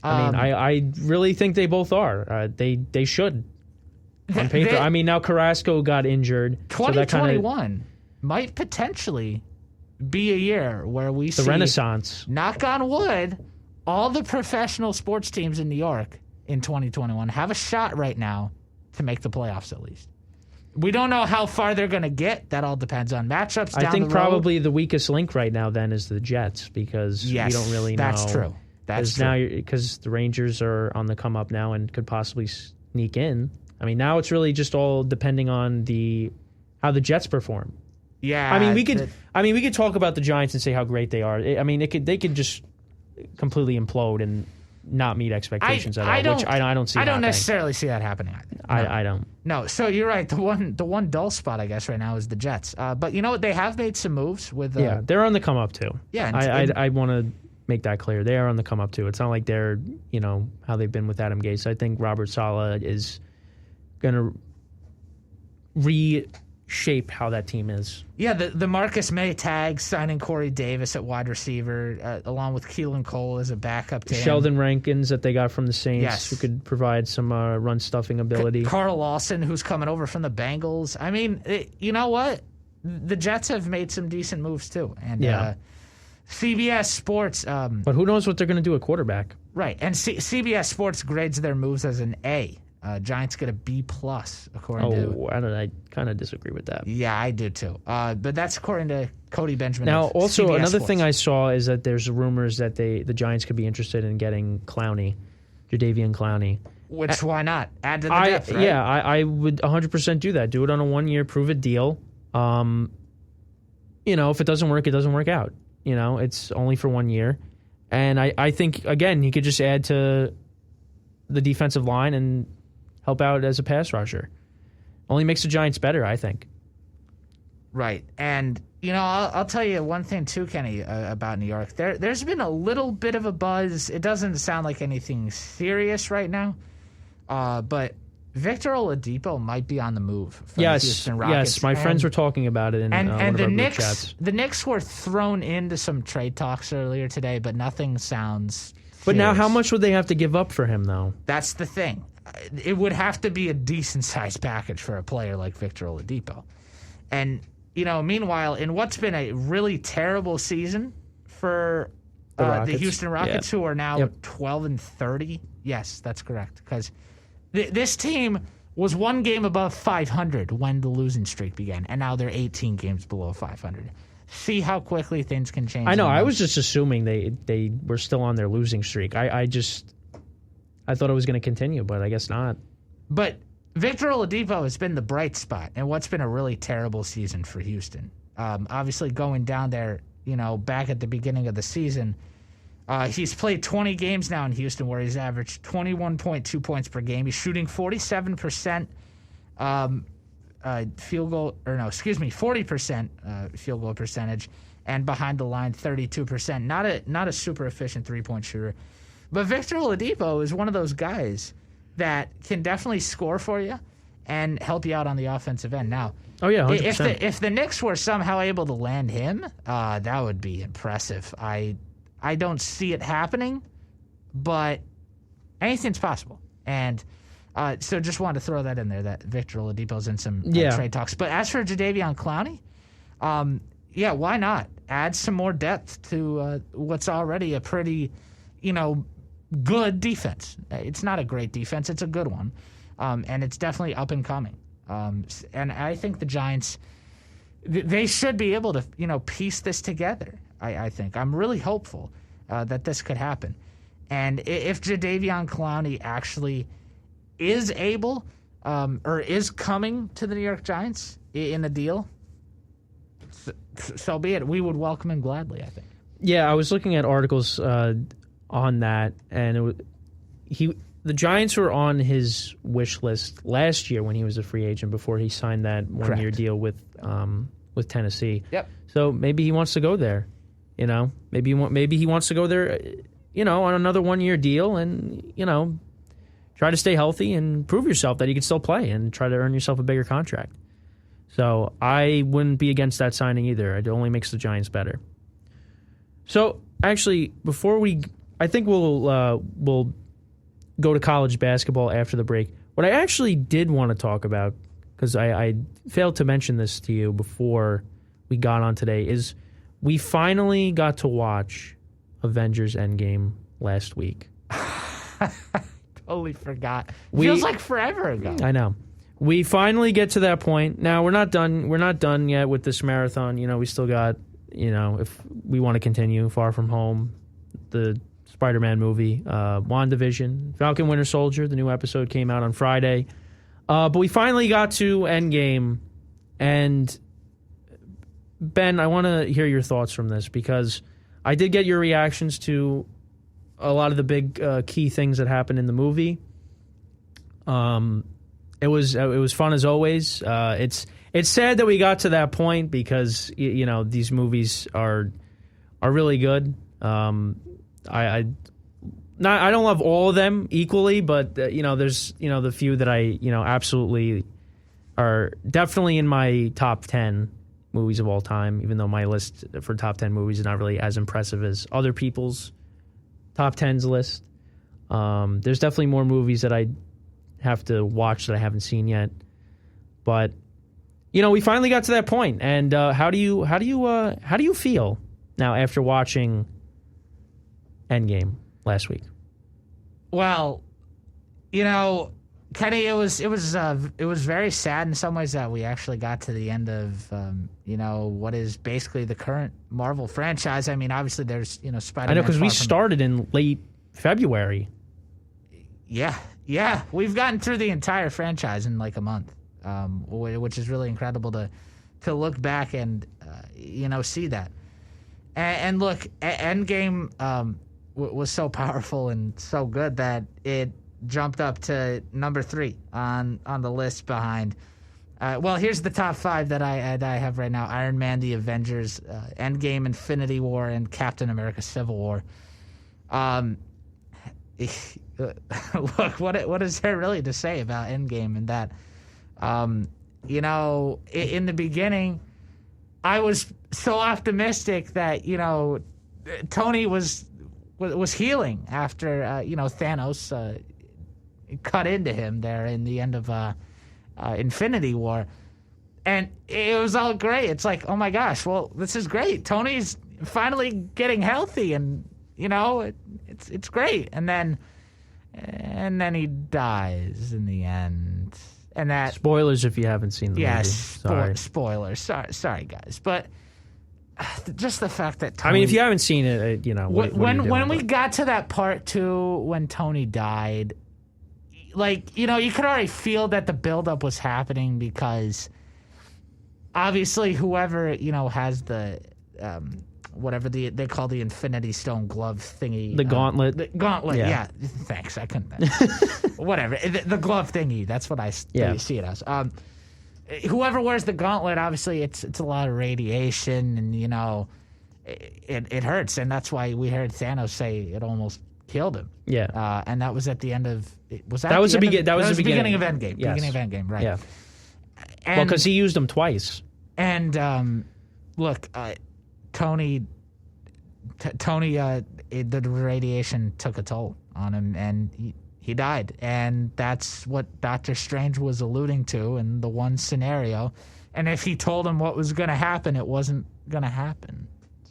I mean, I really think they both are. They should on paper. Now Carrasco got injured. 2021 might potentially be a year where we see the renaissance. Knock on wood. All the professional sports teams in New York in 2021 have a shot right now to make the playoffs at least. We don't know how far they're going to get. That all depends on matchups. I think probably the weakest link right now then is the Jets because we don't really know. That's true. That's true. Now because the Rangers are on the come up now and could possibly sneak in. I mean, now it's really just all depending on how the Jets perform. Yeah. I mean, we could talk about the Giants and say how great they are. I mean, they could just completely implode and not meet expectations at all, which I don't see. I don't happening. necessarily see that happening either. No. I don't. No, so you're right. The one dull spot, I guess, right now is the Jets. But you know what? They have made some moves with. Yeah, they're on the come up too. Yeah, I want to make that clear. They are on the come up too. It's not like they're how they've been with Adam Gase. I think Robert Saleh is going to reshape how that team is. Yeah, the Marcus May tag signing Corey Davis at wide receiver, along with Keelan Cole as a backup to him. Sheldon Rankins that they got from the Saints, Yes. who could provide some run stuffing ability. Carl Lawson, who's coming over from the Bengals. I mean, you know what? The Jets have made some decent moves too, and Yeah. CBS Sports. But who knows what they're going to do at quarterback? Right, and CBS Sports grades their moves as an A. Giants get a B+, according to... I kind of disagree with that. Yeah, I do too. But that's according to Cody Benjamin. Now, also, CBS another Sports. thing I saw is that there's rumors that the Giants could be interested in getting Clowney, Jadeveon Clowney. Which, why not? Add to the depth, right? Yeah, I would 100% do that. Do it on a 1-year, prove it deal. If it doesn't work, it doesn't work out. It's only for 1 year. And I think, again, he could just add to the defensive line and help out as a pass rusher. Only makes the Giants better, I think. Right. And, I'll tell you one thing, too, Kenny, about New York. There's been a little bit of a buzz. It doesn't sound like anything serious right now. But Victor Oladipo might be on the move from the Houston Rockets. Yes, my friends were talking about it in one of our group chats. The Knicks were thrown into some trade talks earlier today, but nothing sounds But now serious. how much would they have to give up for him, though? That's the thing. It would have to be a decent-sized package for a player like Victor Oladipo. And, meanwhile, in what's been a really terrible season for the Houston Rockets, who are now 12-30. Yes, that's correct. Because this team was 1 game above 500 when the losing streak began, and now they're 18 games below 500. See how quickly things can change. I know. I was just assuming they were still on their losing streak. I thought it was going to continue, but I guess not. But Victor Oladipo has been the bright spot in what's been a really terrible season for Houston. Obviously, going down there, back at the beginning of the season, he's played 20 games now in Houston where he's averaged 21.2 points per game. He's shooting 47% 40% field goal percentage, and behind the line 32%. Not a super efficient 3-point shooter. But Victor Oladipo is one of those guys that can definitely score for you and help you out on the offensive end. Now, 100%. If the Knicks were somehow able to land him, that would be impressive. I don't see it happening, but anything's possible. And so just wanted to throw that in there, that Victor Oladipo's in some trade talks. But as for Jadeveon Clowney, why not? Add some more depth to what's already a pretty, good defense. It's not a great defense. It's a good one. And it's definitely up and coming. And I think the Giants, they should be able to, piece this together, I think. I'm really hopeful that this could happen. And if Jadeveon Clowney actually is able or is coming to the New York Giants in the deal, so be it. We would welcome him gladly, I think. Yeah, I was looking at articles on that, and the Giants were on his wish list last year when he was a free agent before he signed that 1-year deal with Tennessee. Yep. So maybe he wants to go there. Maybe he wants to go there. On another 1-year deal, and try to stay healthy and prove yourself that you can still play and try to earn yourself a bigger contract. So I wouldn't be against that signing either. It only makes the Giants better. So actually, I think we'll go to college basketball after the break. What I actually did want to talk about, because I failed to mention this to you before we got on today, is we finally got to watch Avengers Endgame last week. Totally forgot. Feels like forever ago. I know. We finally get to that point. Now we're not done. We're not done yet with this marathon. We still got, if we want to continue, Far From Home, the Spider-Man movie, WandaVision, Falcon Winter Soldier. The new episode came out on Friday. But we finally got to Endgame. And Ben, I want to hear your thoughts from this, because I did get your reactions to a lot of the big key things that happened in the movie. It was fun as always. It's sad that we got to that point, because these movies are really good. I don't love all of them equally, but there's the few that I absolutely are definitely in my top 10 movies of all time, even though my list for top 10 movies is not really as impressive as other people's top 10s list. There's definitely more movies that I have to watch that I haven't seen yet. But we finally got to that point. And how do you feel Now, after watching Endgame last week. Well, Kenny, it was very sad in some ways that we actually got to the end of what is basically the current Marvel franchise. I mean, obviously there's Spider-Man. I know, because we started in late February. Yeah, we've gotten through the entire franchise in like a month, which is really incredible to look back and see that. And look, Endgame was so powerful and so good that it jumped up to number 3 on the list behind. Well, here's the top 5 that I have right now: Iron Man, The Avengers, Endgame, Infinity War, and Captain America: Civil War. Look, what is there really to say about Endgame and that? In the beginning, I was so optimistic that Tony was healing after Thanos cut into him there in the end of Infinity War, and it was all great. It's like, oh my gosh, well, this is great. Tony's finally getting healthy, and it's great. And then he dies in the end, and that spoilers if you haven't seen the movie. Spoilers. Sorry, guys, but just the fact that Tony, I mean, if you haven't seen it, when we got to that part 2 when Tony died, like you could already feel that the buildup was happening, because obviously whoever has the whatever they call the Infinity Stone glove thingy, the gauntlet. The gauntlet, yeah. Thanks, I couldn't. Whatever, the glove thingy. That's what I see it as. Whoever wears the gauntlet, obviously, it's a lot of radiation, and it hurts, and that's why we heard Thanos say it almost killed him. Yeah, and that was at the end of. That was the beginning of Endgame. Yes. Beginning of Endgame, right? Yeah. And, well, because he used them twice. And look, Tony, the radiation took a toll on him, and he died. And that's what Doctor Strange was alluding to in the one scenario. And if he told him what was going to happen, it wasn't going to happen.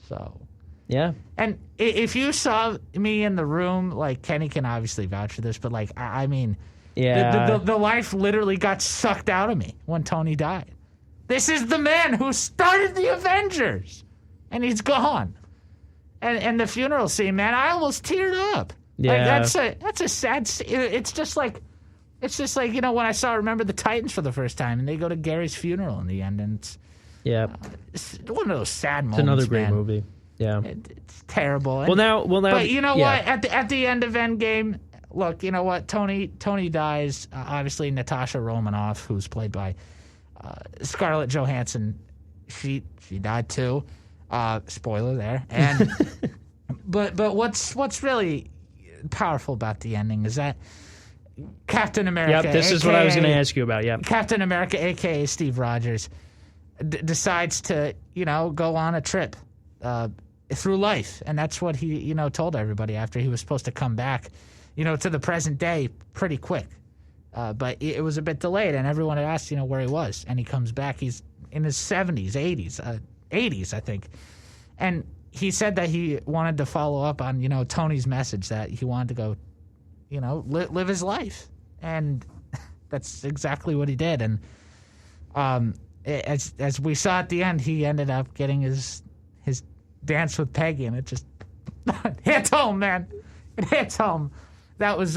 So, yeah. And if you saw me in the room, like, Kenny can obviously vouch for this, but, like, I mean, yeah, the life literally got sucked out of me when Tony died. This is the man who started the Avengers, and he's gone. And the funeral scene, man, I almost teared up. Yeah, like, that's a sad. It's just like when I saw Remember the Titans for the first time, and they go to Gary's funeral in the end, and it's one of those sad moments. It's another great man. movie. Yeah, it's terrible. Well, now, but you know what? At the end of Endgame, look, you know what? Tony dies. Obviously, Natasha Romanoff, who's played by Scarlett Johansson, she died too. Spoiler there. And but what's really powerful about the ending is that Captain America. Yep, this is what I was going to ask you about. Yeah, Captain America, aka Steve Rogers, decides to go on a trip through life, and that's what he told everybody after he was supposed to come back, to the present day pretty quick, but it was a bit delayed, and everyone had asked where he was, and he comes back. He's in his 70s, 80s, I think, and he said that he wanted to follow up on Tony's message that he wanted to go live his life, and that's exactly what he did. And as we saw at the end, he ended up getting his dance with Peggy, and it just hits home, man. It hits home. That was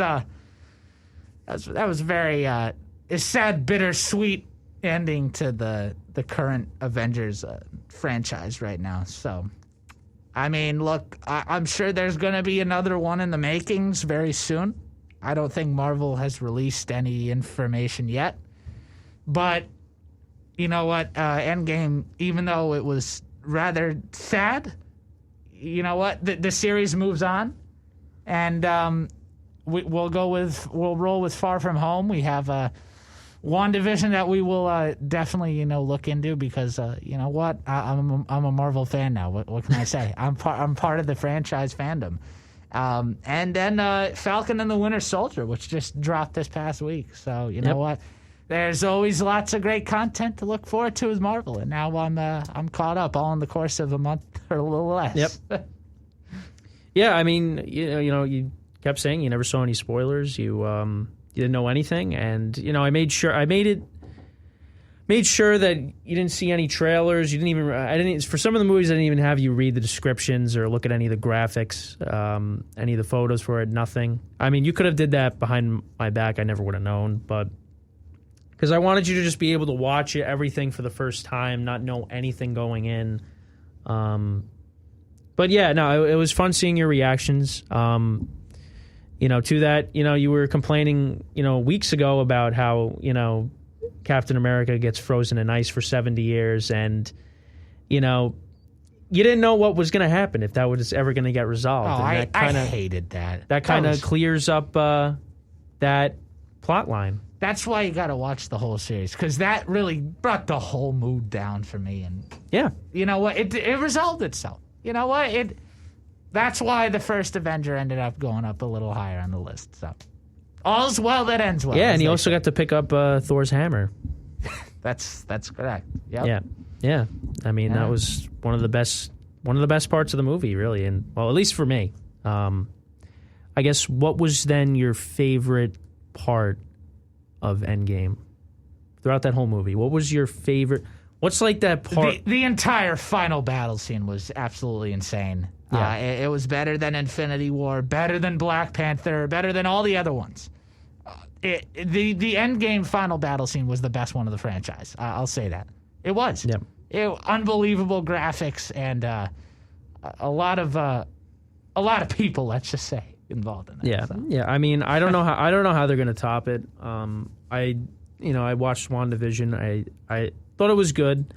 very a sad, bittersweet ending to the current Avengers franchise right now. So, I mean, look, I'm sure there's going to be another one in the makings very soon. I don't think Marvel has released any information yet. But, you know what? Endgame, even though it was rather sad, you know what? The series moves on. And we'll roll with Far From Home. We have WandaVision that we will definitely look into, because you know what, I'm a Marvel fan now. What can I say? I'm part of the franchise fandom. And then Falcon and the Winter Soldier, which just dropped this past week. So you know what, there's always lots of great content to look forward to with Marvel, and now I'm caught up all in the course of a month or a little less. Yep. Yeah, I mean, you kept saying you never saw any spoilers. You didn't know anything, and I made sure that you didn't see any trailers. You didn't even. For some of the movies, I didn't even have you read the descriptions or look at any of the graphics, any of the photos for it. Nothing. I mean, you could have did that behind my back. I never would have known, but because I wanted you to just be able to watch everything for the first time, not know anything going in. But yeah, no, it was fun seeing your reactions. To that, you were complaining, weeks ago about how, Captain America gets frozen in ice for 70 years, and you didn't know what was going to happen, if that was ever going to get resolved. Oh, and I hated that. That kind of clears up that plot line. That's why you got to watch the whole series, because that really brought the whole mood down for me. And yeah, you know what? It resolved itself. You know what? That's why the first Avenger ended up going up a little higher on the list. So all's well that ends well. Yeah, and he also got to pick up Thor's hammer. That's correct. Yep. Yeah. I mean, that was one of the best parts of the movie, really, and well, at least for me. I guess, what was then your favorite part of Endgame throughout that whole movie? What was your favorite? What's like that part? The entire final battle scene was absolutely insane. Yeah. It was better than Infinity War, better than Black Panther, better than all the other ones. The Endgame final battle scene was the best one of the franchise. I'll say that. It was. Yep. Unbelievable graphics and a lot of people, let's just say, involved in that. Yeah. So. Yeah. I mean, I don't know how they're going to top it. I watched WandaVision. I thought it was good.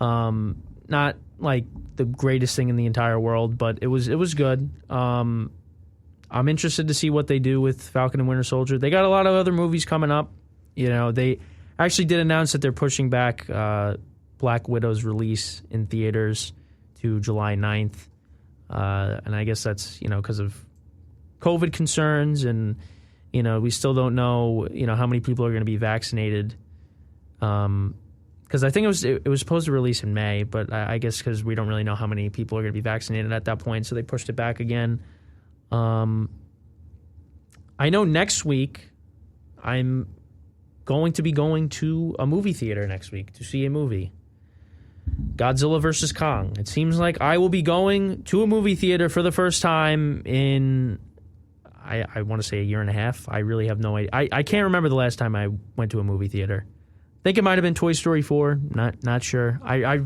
Not like the greatest thing in the entire world, but it was good. I'm interested to see what they do with Falcon and Winter Soldier. They got a lot of other movies coming up. They actually did announce that they're pushing back Black Widow's release in theaters to July 9th. And I guess that's, because of COVID concerns, and, we still don't know, how many people are going to be vaccinated. Because I think it was supposed to release in May, but I guess because we don't really know how many people are going to be vaccinated at that point, so they pushed it back again. I know next week I'm going to be going to a movie theater next week to see a movie. Godzilla vs. Kong. It seems like I will be going to a movie theater for the first time in, I want to say, a year and a half. I really have no idea. I can't remember the last time I went to a movie theater. I think it might have been Toy Story 4. Not sure. I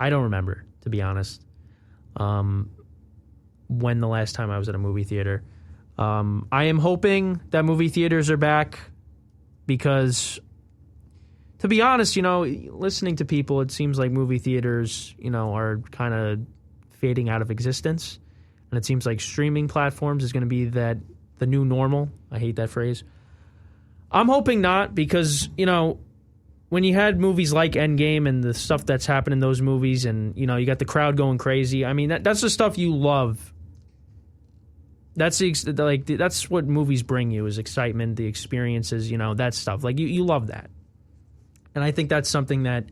don't remember, to be honest, when the last time I was at a movie theater. I am hoping that movie theaters are back because, to be honest, listening to people, it seems like movie theaters, are kind of fading out of existence. And it seems like streaming platforms is going to be the new normal. I hate that phrase. I'm hoping not, because, when you had movies like Endgame and the stuff that's happened in those movies, and, you got the crowd going crazy, I mean, that's the stuff you love. That's that's what movies bring you, is excitement, the experiences, that stuff. Like, you love that. And I think that's something that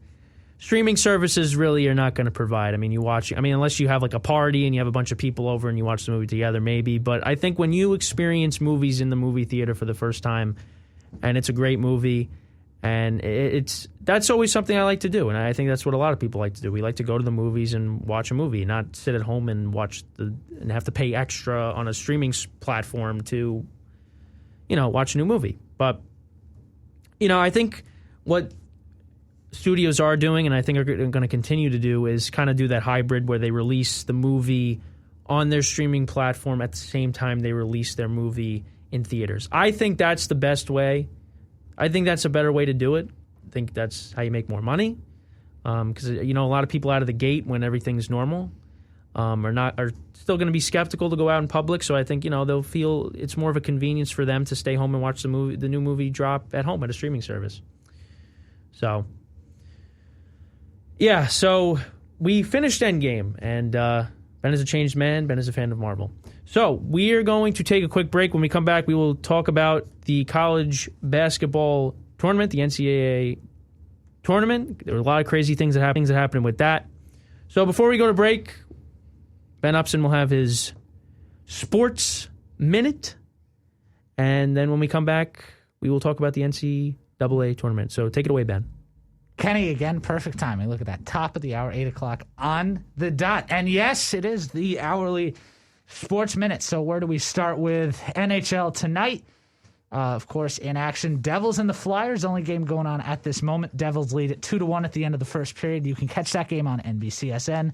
streaming services really are not going to provide. I mean, unless you have like a party and you have a bunch of people over and you watch the movie together, maybe. But I think when you experience movies in the movie theater for the first time, and it's a great movie, and that's always something I like to do, and I think that's what a lot of people like to do. We like to go to the movies and watch a movie, not sit at home and and have to pay extra on a streaming platform to, watch a new movie. But, I think what studios are doing, and I think are going to continue to do, is kind of do that hybrid where they release the movie on their streaming platform at the same time they release their movie in theaters. I think that's the best way. I think that's a better way to do it. I think that's how you make more money. Because a lot of people out of the gate, when everything's normal, are still going to be skeptical to go out in public. So I think they'll feel it's more of a convenience for them to stay home and watch the new movie drop at home at a streaming service. So yeah, so we finished Endgame, and Ben is a changed man. Ben is a fan of Marvel. So we are going to take a quick break. When we come back, we will talk about the college basketball tournament, the NCAA tournament. There were a lot of crazy things that happened with that. So before we go to break, Ben Upson will have his sports minute. And then when we come back, we will talk about the NCAA tournament. So take it away, Ben. Kenny, again, perfect timing. Look at that. Top of the hour, 8 o'clock on the dot. And yes, it is the hourly sports minute. So where do we start with NHL tonight? Of course, in action, Devils and the Flyers. Only game going on at this moment. Devils lead at 2-1 at the end of the first period. You can catch that game on NBCSN.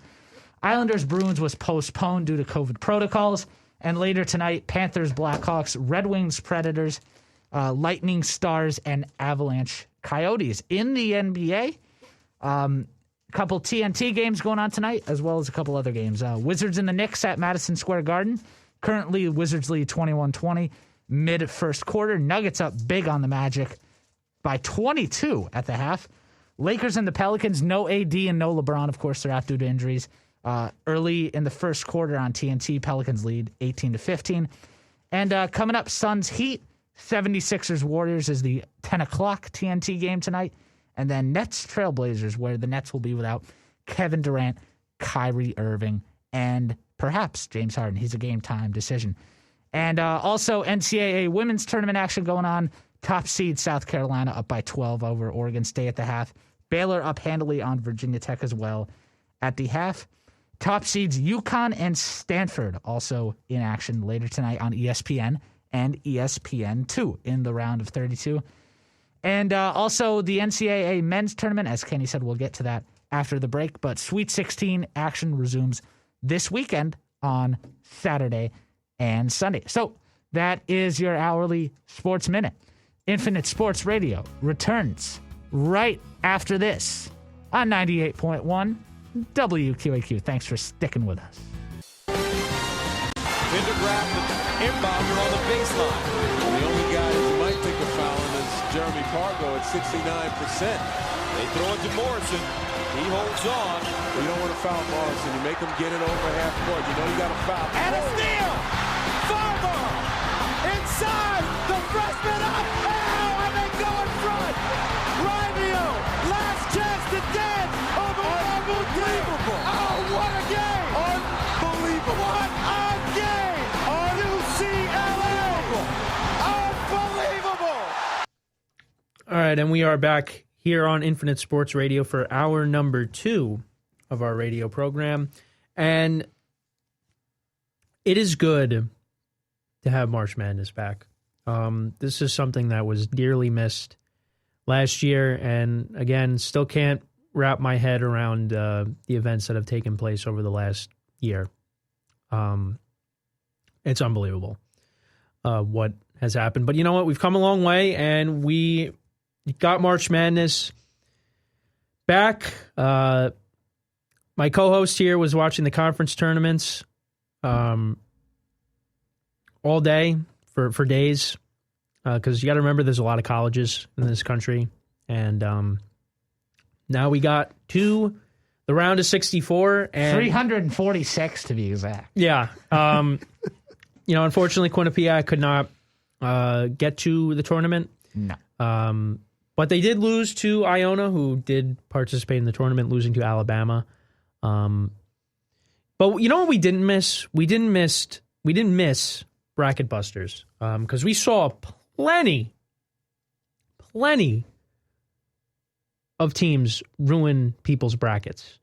Islanders Bruins was postponed due to COVID protocols. And later tonight, Panthers Blackhawks, Red Wings Predators, Lightning Stars, and Avalanche Coyotes. In the NBA, a couple TNT games going on tonight, as well as a couple other games. Wizards and the Knicks at Madison Square Garden. Currently, Wizards lead 21-20 mid-first quarter. Nuggets up big on the Magic by 22 at the half. Lakers and the Pelicans, no AD and no LeBron. Of course, they're out due to injuries. Early in the first quarter on TNT, Pelicans lead 18-15. And coming up, Suns Heat. 76ers Warriors is the 10 o'clock TNT game tonight. And then Nets Trailblazers, where the Nets will be without Kevin Durant, Kyrie Irving, and perhaps James Harden. He's a game time decision. And also NCAA women's tournament action going on. Top seed South Carolina up by 12 over Oregon State at the half. Baylor up handily on Virginia Tech as well at the half. Top seeds UConn and Stanford also in action later tonight on ESPN and ESPN2 in the round of 32. And also the NCAA men's tournament, as Kenny said, we'll get to that after the break. But Sweet 16 action resumes this weekend on Saturday and Sunday. So that is your hourly sports minute. Infinite Sports Radio returns right after this on 98.1 WQAQ. Thanks for sticking with us. Into Grafton, inbounder on the baseline. The only guy who might take a foul is Jeremy Pargo at 69%. They throw it to Morrison. He holds on. You don't want to foul Morrison. You make him get it over half court. You know you got to foul. And a steal! Farmer! Inside! The freshman up! Oh, and they go in front! Rivio! Last chance to dead! Unbelievable! Oh, what a game! Unbelievable! What a game! UCLA! Unbelievable! All right, and we are back here on Infinite Sports Radio for hour number 2 of our radio program. And it is good to have March Madness back. This is something that was dearly missed last year, and again, still can't wrap my head around the events that have taken place over the last year. It's unbelievable what has happened. But you know what? We've come a long way, and we got March Madness back. My co-host here was watching the conference tournaments all day for days, because you got to remember there's a lot of colleges in this country, and now we got to the round of 64 and 346 to be exact. Yeah, unfortunately, Quinnipiac could not get to the tournament. No. But they did lose to Iona, who did participate in the tournament, losing to Alabama. But you know what we didn't miss? We didn't miss bracket busters, because we saw plenty of teams ruin people's brackets,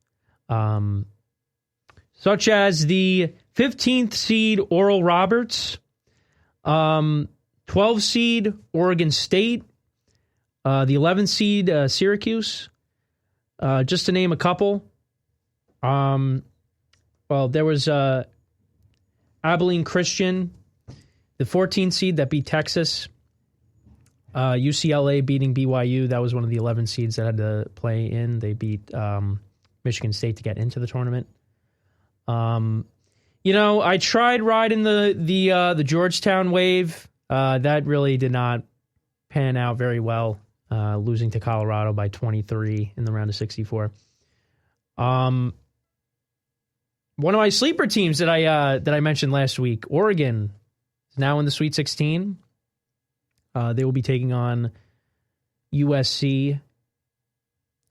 such as the 15th seed Oral Roberts, 12 seed Oregon State, the 11th seed Syracuse, just to name a couple. Well, there was Abilene Christian, the 14th seed that beat Texas, UCLA beating BYU. That was one of the 11 seeds that had to play in. They beat Michigan State to get into the tournament. I tried riding the Georgetown wave. That really did not pan out very well, losing to Colorado by 23 in the round of 64. one of my sleeper teams that I mentioned last week, Oregon, is now in the Sweet 16. They will be taking on USC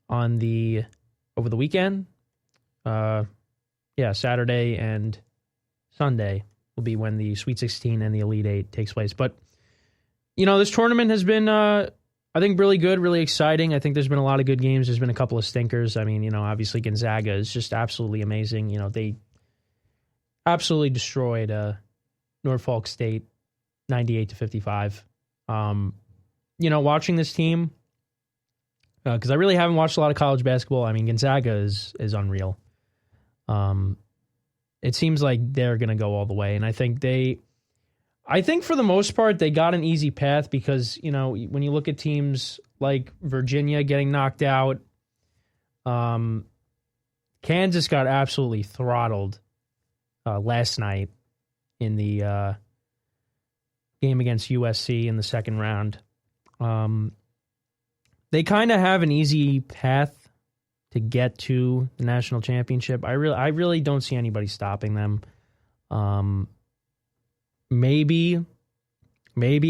over the weekend. Saturday and Sunday will be when the Sweet 16 and the Elite Eight takes place. But, this tournament has been, I think, really good, really exciting. I think there's been a lot of good games. There's been a couple of stinkers. I mean, obviously Gonzaga is just absolutely amazing. They absolutely destroyed Norfolk State 98-55. Watching this team, because I really haven't watched a lot of college basketball. I mean, Gonzaga is unreal. It seems like they're going to go all the way, and I think for the most part they got an easy path because when you look at teams like Virginia getting knocked out, Kansas got absolutely throttled last night in the game against USC in the second round. They kind of have an easy path to get to the national championship. I really don't see anybody stopping them. Maybe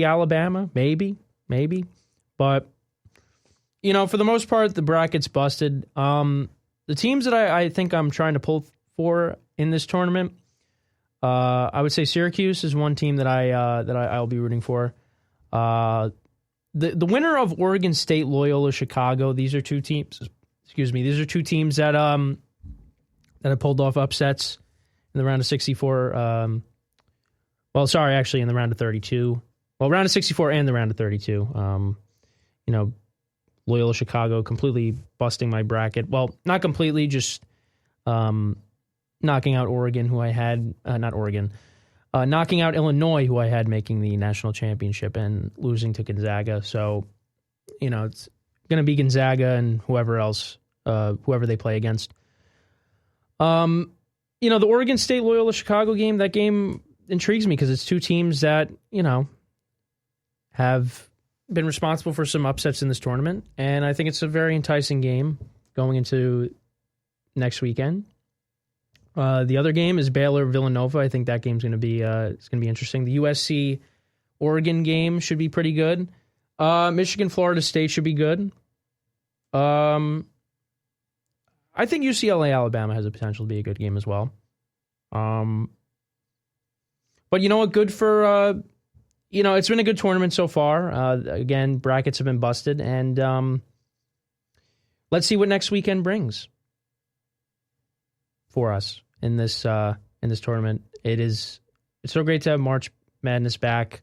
Alabama, maybe. But, for the most part, the bracket's busted. The teams that I think I'm trying to pull for in this tournament, I would say Syracuse is one team that I'll be rooting for. The winner of Oregon State, Loyola Chicago, these are two teams. These are two teams that have pulled off upsets in the round of 64. In the round of 32. Well, round of 64 and the round of 32. Loyola Chicago completely busting my bracket. Well, not completely, just knocking out Oregon, who I had knocking out Illinois, who I had making the national championship and losing to Gonzaga. So, it's going to be Gonzaga and whoever they play against. The Oregon State Loyola Chicago game, that game intrigues me because it's two teams that, have been responsible for some upsets in this tournament. And I think it's a very enticing game going into next weekend. The other game is Baylor-Villanova. I think that game's going to be it's going to be interesting. The USC-Oregon game should be pretty good. Michigan-Florida State should be good. I think UCLA-Alabama has the potential to be a good game as well. But you know what? Good for it's been a good tournament so far. Again, brackets have been busted, and let's see what next weekend brings for us in this tournament. It's so great to have March Madness back,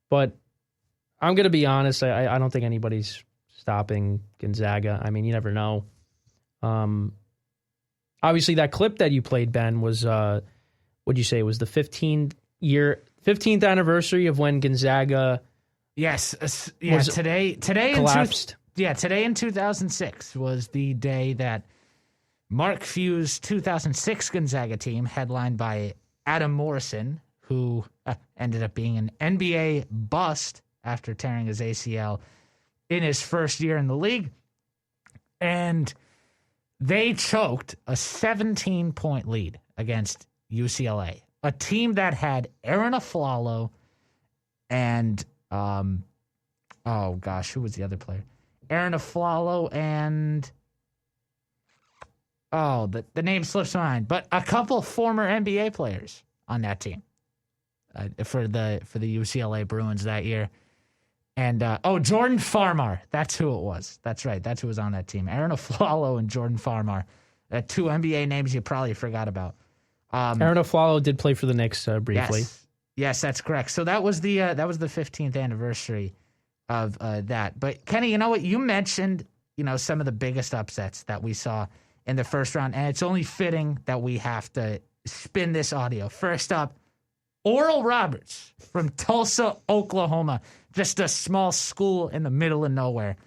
but I'm going to be honest. I don't think anybody's stopping Gonzaga. I mean, you never know. Obviously, that clip that you played, Ben, was what'd you say? It was the 15th anniversary of when Gonzaga. Yes, today collapsed. Today in 2006 was the day that Mark Few's 2006 Gonzaga team, headlined by Adam Morrison, who ended up being an NBA bust after tearing his ACL in his first year in the league. And they choked a 17-point lead against UCLA, a team that had Aaron Aflalo and, who was the other player? Aaron Aflalo and... the name slips my mind, but a couple former NBA players on that team for the UCLA Bruins that year. And, Jordan Farmar. That's who it was. That's right. That's who was on that team. Aaron Aflalo and Jordan Farmar. Two NBA names you probably forgot about. Aaron Aflalo did play for the Knicks briefly. Yes, that's correct. So that was the 15th anniversary of that. But, Kenny, you know what? You mentioned, some of the biggest upsets that we saw in the first round, and it's only fitting that we have to spin this audio. First up, Oral Roberts from Tulsa, Oklahoma, just a small school in the middle of nowhere,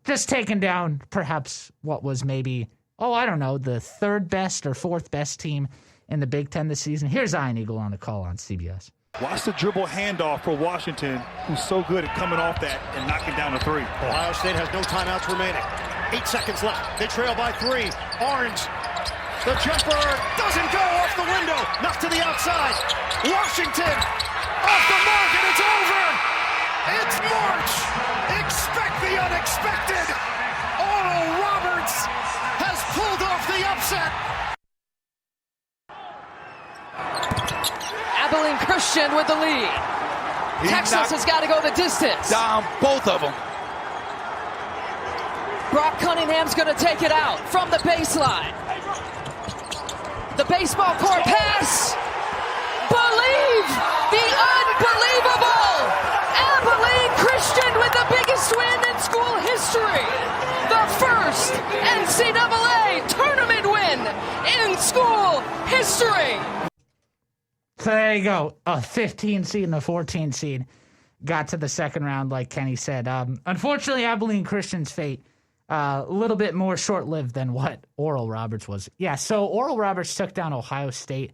just taking down perhaps what was maybe, the third best or fourth best team in the Big Ten this season. Here's Ian Eagle on the call on CBS. Watch the dribble handoff for Washington, who's so good at coming off that and knocking down a three. Ohio State has no timeouts remaining. 8 seconds left. They trail by 3. Orange The jumper doesn't go off the window. Knocked to the outside. Washington off the mark, and it's over. It's March. Expect the unexpected. Oral Roberts has pulled off the upset. Abilene Christian with the lead. Texas has got to go the distance. Down both of them. Brock Cunningham's going to take it out from the baseline. The baseball court pass. Believe the unbelievable. Abilene Christian with the biggest win in school history. The first NCAA tournament win in school history. So there you go. A 15 seed and a 14 seed got to the second round, like Kenny said. Unfortunately, Abilene Christian's fate a little bit more short-lived than what Oral Roberts was. Yeah, so Oral Roberts took down Ohio State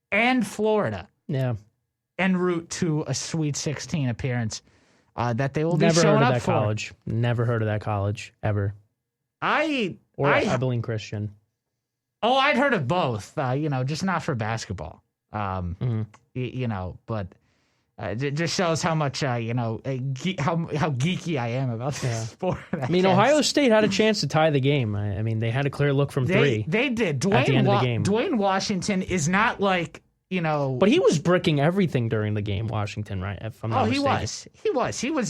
and Florida. Yeah. En route to a Sweet 16 appearance that they will be Never showing heard of up that for. college. Never heard of that college, ever. Or Abilene Christian. Oh, I'd heard of both, just not for basketball. But it just shows how much, how geeky I am about this sport. I mean, Ohio State had a chance to tie the game. I mean, they had a clear look from three. They did. At the end of the game. Dwayne Washington is not like, But he was bricking everything during the game, Washington, right? If I'm not mistaken.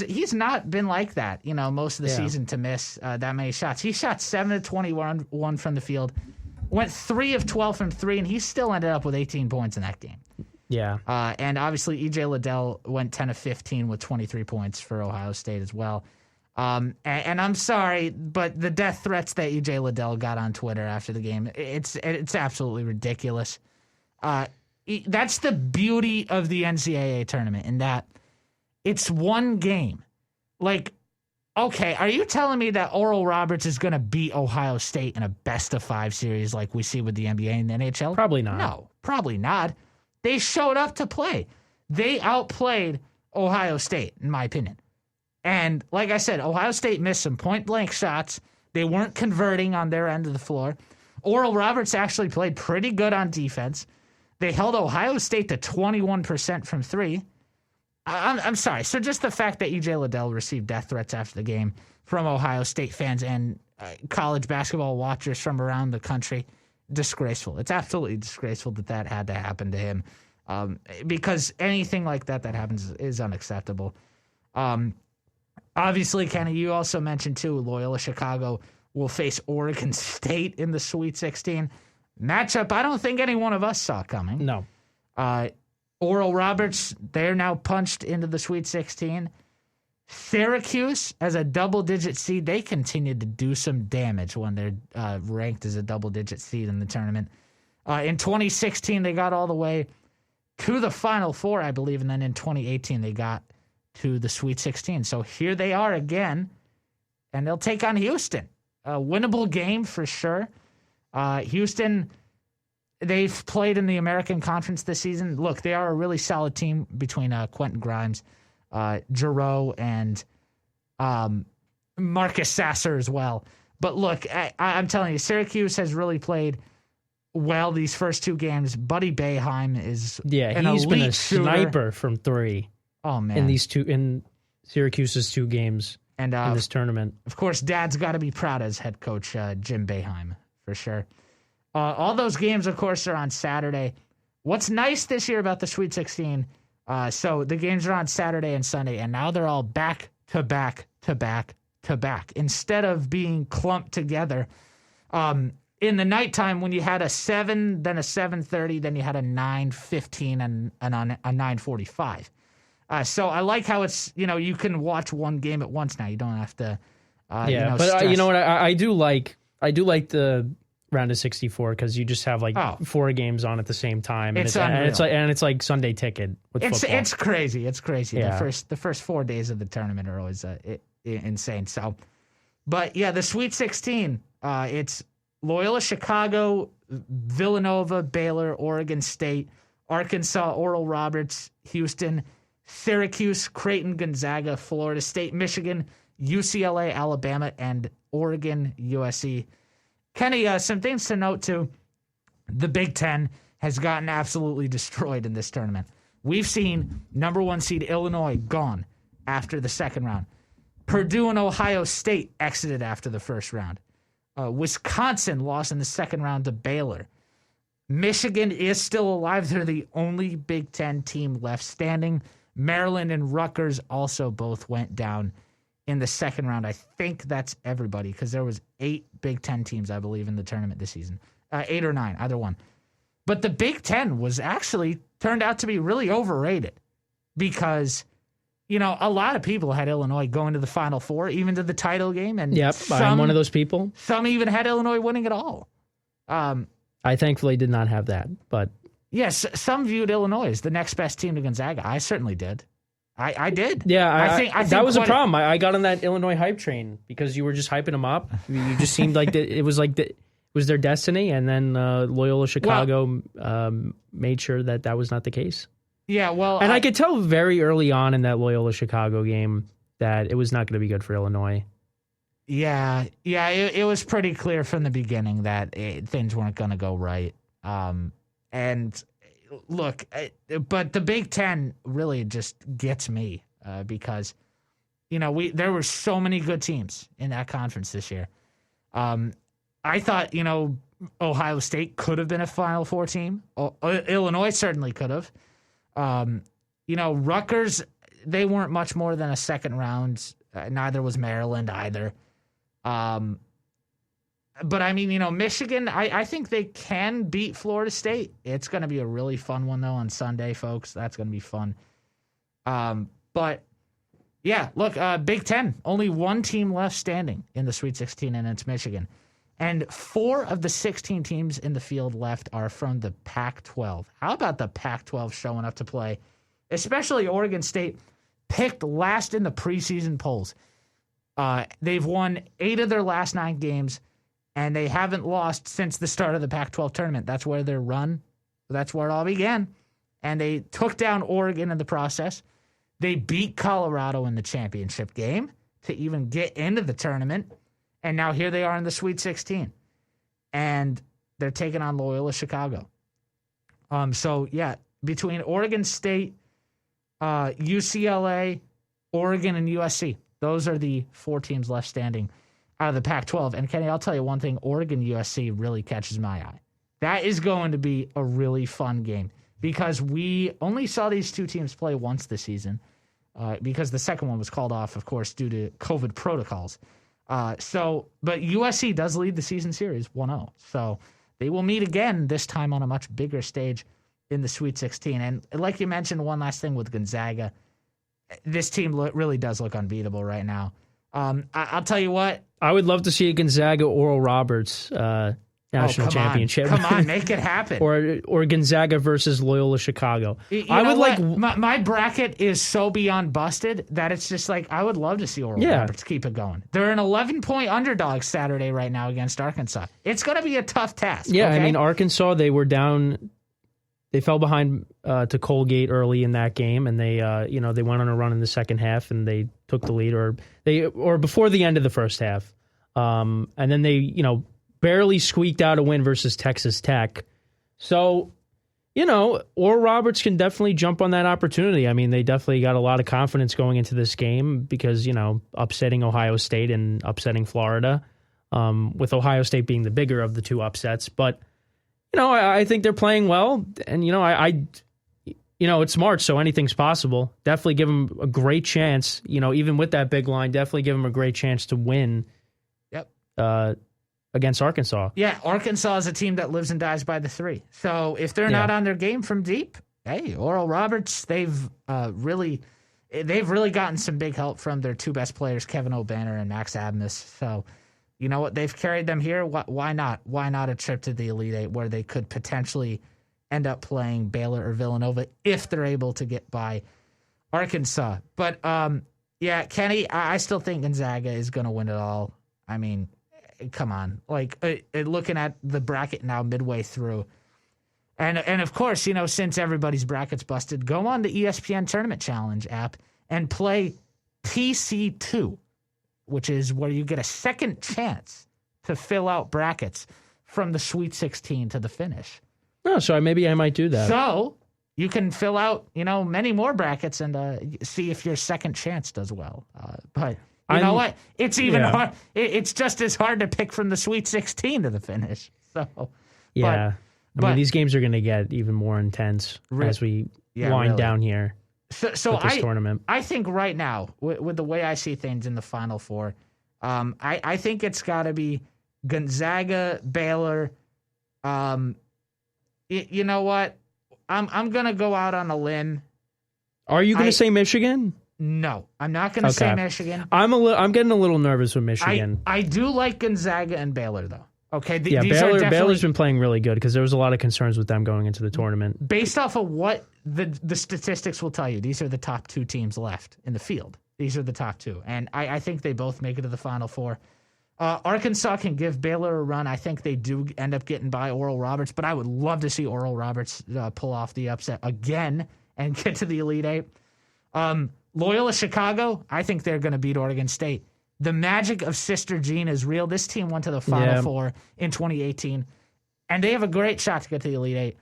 He's not been like that, most of the season to miss that many shots. He shot 7 of 21 from the field, went 3 of 12 from 3, and he still ended up with 18 points in that game. Yeah. And obviously, E.J. Liddell went 10 of 15 with 23 points for Ohio State as well. And I'm sorry, but the death threats that E.J. Liddell got on Twitter after the game, it's absolutely ridiculous. That's the beauty of the NCAA tournament, in that it's one game. Like, okay, are you telling me that Oral Roberts is going to beat Ohio State in a best-of-5 series like we see with the NBA and the NHL? Probably not. No, probably not. They showed up to play. They outplayed Ohio State, in my opinion. And like I said, Ohio State missed some point-blank shots. They weren't converting on their end of the floor. Oral Roberts actually played pretty good on defense. They held Ohio State to 21% from 3. I'm sorry. So just the fact that E.J. Liddell received death threats after the game from Ohio State fans and college basketball watchers from around the country, disgraceful. It's absolutely disgraceful that had to happen to him, because anything like that happens is unacceptable. Obviously, Kenny, you also mentioned too, Loyola Chicago will face Oregon State in the Sweet 16 matchup. I don't think any one of us saw coming. No. Oral Roberts, they're now punched into the Sweet 16. Syracuse, as a double-digit seed, they continued to do some damage when they're ranked as a double-digit seed in the tournament. In 2016, they got all the way to the Final Four, I believe, and then in 2018, they got to the Sweet 16. So here they are again, and they'll take on Houston. A winnable game for sure. Houston, they've played in the American Conference this season. Look, they are a really solid team between Quentin Grimes, Giroux, and Marcus Sasser as well. But look, I'm telling you, Syracuse has really played well these first 2 games. Buddy Boeheim is he's been a shooter. sniper from 3. Oh man, in Syracuse's 2 games and in this tournament. Of course, Dad's got to be proud as head coach Jim Boeheim for sure. All those games, of course, are on Saturday. What's nice this year about the Sweet 16? So the games are on Saturday and Sunday, and now they're all back to back to back to back instead of being clumped together. In the nighttime, when you had a 7, then a 7:30, then you had a 9:15 and a 9:45. So I like how it's, you can watch one game at once now. You don't have to. But you know what? I do like the round of 64 because you just have 4 games on at the same time, and it's like Sunday ticket with football. It's crazy. It's crazy. Yeah. The first 4 days of the tournament are always insane. So, but yeah, the Sweet 16. It's Loyola Chicago, Villanova, Baylor, Oregon State, Arkansas, Oral Roberts, Houston, Syracuse, Creighton, Gonzaga, Florida State, Michigan, UCLA, Alabama, and Oregon, USC. Kenny, some things to note too. the Big Ten has gotten absolutely destroyed in this tournament. We've seen number 1 seed Illinois gone after the second round. Purdue and Ohio State exited after the first round. Wisconsin lost in the second round to Baylor. Michigan is still alive. They're the only Big Ten team left standing. Maryland and Rutgers also both went down in the second round. I think that's everybody because there was 8 Big Ten teams, I believe, in the tournament this season. 8 or 9, either one. But the Big Ten was actually turned out to be really overrated because, a lot of people had Illinois going to the Final Four, even to the title game. And Yep, I'm one of those people. Some even had Illinois winning it all. I thankfully did not have that, but... Yes, some viewed Illinois as the next best team to Gonzaga. I certainly did. I did. Yeah, I think that was a problem. I got on that Illinois hype train because you were just hyping them up. You just seemed like it was was their destiny, and then Loyola Chicago made sure that was not the case. Yeah, well... And I could tell very early on in that Loyola Chicago game that it was not going to be good for Illinois. Yeah, it was pretty clear from the beginning that things weren't going to go right. And look, but the Big Ten really just gets me because, there were so many good teams in that conference this year. I thought, Ohio State could have been a Final Four team. Illinois certainly could have. Rutgers, they weren't much more than a second round. Neither was Maryland either. But I mean, Michigan, I think they can beat Florida State. It's going to be a really fun one, though, on Sunday, folks. That's going to be fun. But, yeah, look, Big Ten, only one team left standing in the Sweet 16, and it's Michigan. And 4 of the 16 teams in the field left are from the Pac-12. How about the Pac-12 showing up to play? Especially Oregon State, picked last in the preseason polls. They've won 8 of their last 9 games, and they haven't lost since the start of the Pac-12 tournament. That's where their run, that's where it all began. And they took down Oregon in the process. They beat Colorado in the championship game to even get into the tournament. And now here they are in the Sweet 16. And they're taking on Loyola Chicago. So, yeah, between Oregon State, UCLA, Oregon, and USC, those are the 4 teams left standing out of the Pac-12. And, Kenny, I'll tell you one thing. Oregon-USC really catches my eye. That is going to be a really fun game because we only saw these 2 teams play once this season because the second one was called off, of course, due to COVID protocols. But USC does lead the season series 1-0. So they will meet again, this time on a much bigger stage in the Sweet 16. And like you mentioned, one last thing with Gonzaga, this team really does look unbeatable right now. I'll tell you what. I would love to see a Gonzaga Oral Roberts national championship. Come on, make it happen. or Gonzaga versus Loyola Chicago. My bracket is so beyond busted that it's just like I would love to see Oral Roberts keep it going. They're an 11-point underdog Saturday right now against Arkansas. It's going to be a tough task. Yeah, okay? I mean, Arkansas, they were down. They fell behind to Colgate early in that game, and they went on a run in the second half, and they took the lead, or before the end of the first half, and then they barely squeaked out a win versus Texas Tech. So, Oral Roberts can definitely jump on that opportunity. I mean, they definitely got a lot of confidence going into this game because upsetting Ohio State and upsetting Florida, with Ohio State being the bigger of the 2 upsets, but. I think they're playing well, and it's March, so anything's possible. Definitely give them a great chance. Even with that big line, definitely give them a great chance to win. Yep. Against Arkansas. Yeah, Arkansas is a team that lives and dies by the 3. So if they're not on their game from deep, hey, Oral Roberts, they've really gotten some big help from their 2 best players, Kevin O'Banner and Max Abmas. So. You know what? They've carried them here. Why not? Why not a trip to the Elite Eight where they could potentially end up playing Baylor or Villanova if they're able to get by Arkansas? But, Kenny, I still think Gonzaga is going to win it all. I mean, come on. Looking at the bracket now midway through. And of course, since everybody's bracket's busted, go on the ESPN Tournament Challenge app and play TC2. Which is where you get a second chance to fill out brackets from the Sweet 16 to the finish. No, so maybe I might do that. So you can fill out, many more brackets and see if your second chance does well. But you know what? It's even hard. It's just as hard to pick from the Sweet 16 to the finish. So yeah, I mean, these games are going to get even more intense as we wind down here. So with this tournament. I think right now, with the way I see things in the Final Four, I think it's got to be Gonzaga, Baylor. You know what? I'm gonna go out on a limb. Are you gonna say Michigan? No, I'm not gonna say Michigan. I'm getting a little nervous with Michigan. I do like Gonzaga and Baylor though. Okay, Baylor's been playing really good because there was a lot of concerns with them going into the tournament. Based off of what the statistics will tell you, these are the top two teams left in the field. These are the top two, and I think they both make it to the Final Four. Arkansas can give Baylor a run. I think they do end up getting by Oral Roberts, but I would love to see Oral Roberts pull off the upset again and get to the Elite Eight. Loyola Chicago, I think they're going to beat Oregon State. The magic of Sister Jean is real. This team went to the Final Four in 2018, and they have a great shot to get to the Elite Eight.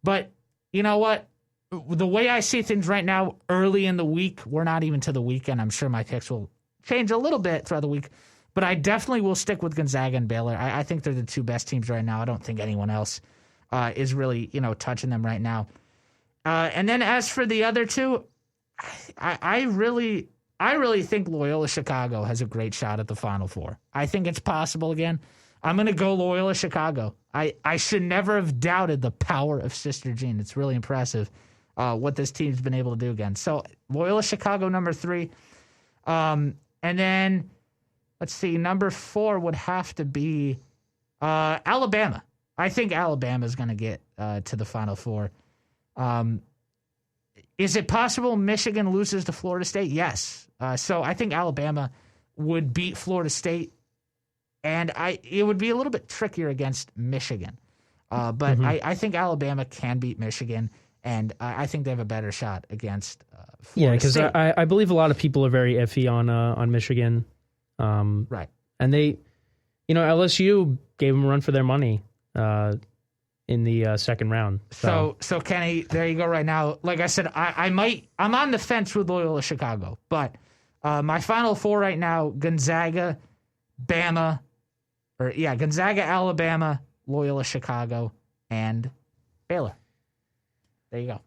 But you know what? The way I see things right now, early in the week, we're not even to the weekend. I'm sure my picks will change a little bit throughout the week. But I definitely will stick with Gonzaga and Baylor. I think they're the two best teams right now. I don't think anyone else is really, touching them right now. And then as for the other two, I really think Loyola Chicago has a great shot at the Final Four. I think it's possible again. I'm going to go Loyola Chicago. I should never have doubted the power of Sister Jean. It's really impressive what this team's been able to do again. So Loyola Chicago, number 3. And then... let's see, number 4 would have to be Alabama. I think Alabama is going to get to the Final Four. Is it possible Michigan loses to Florida State? Yes. So I think Alabama would beat Florida State, and it would be a little bit trickier against Michigan. But I think Alabama can beat Michigan, and I think they have a better shot against Florida State. Yeah, because I believe a lot of people are very iffy on Michigan. Right. And they, LSU gave them a run for their money in the second round. So Kenny, there you go right now. Like I said, I'm on the fence with Loyola Chicago, but my Final Four right now, Gonzaga, Gonzaga, Alabama, Loyola Chicago, and Baylor. There you go.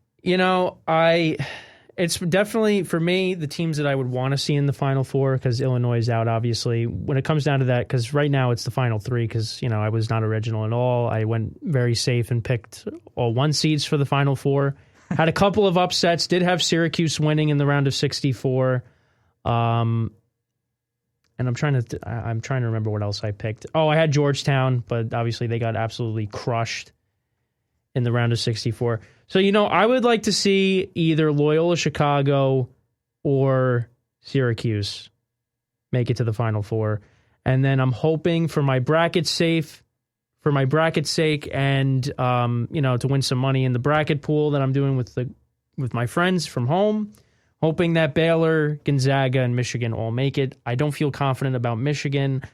It's definitely, for me, the teams that I would want to see in the Final Four, because Illinois is out, obviously. When it comes down to that, because right now it's the Final 3, because, I was not original at all. I went very safe and picked all 1 seeds for the Final Four. Had a couple of upsets, did have Syracuse winning in the round of 64. And I'm trying to remember what else I picked. Oh, I had Georgetown, but obviously they got absolutely crushed in the round of 64. So, I would like to see either Loyola Chicago or Syracuse make it to the Final Four. And then I'm hoping for my bracket's sake and, to win some money in the bracket pool that I'm doing with my friends from home, hoping that Baylor, Gonzaga, and Michigan all make it. I don't feel confident about Michigan.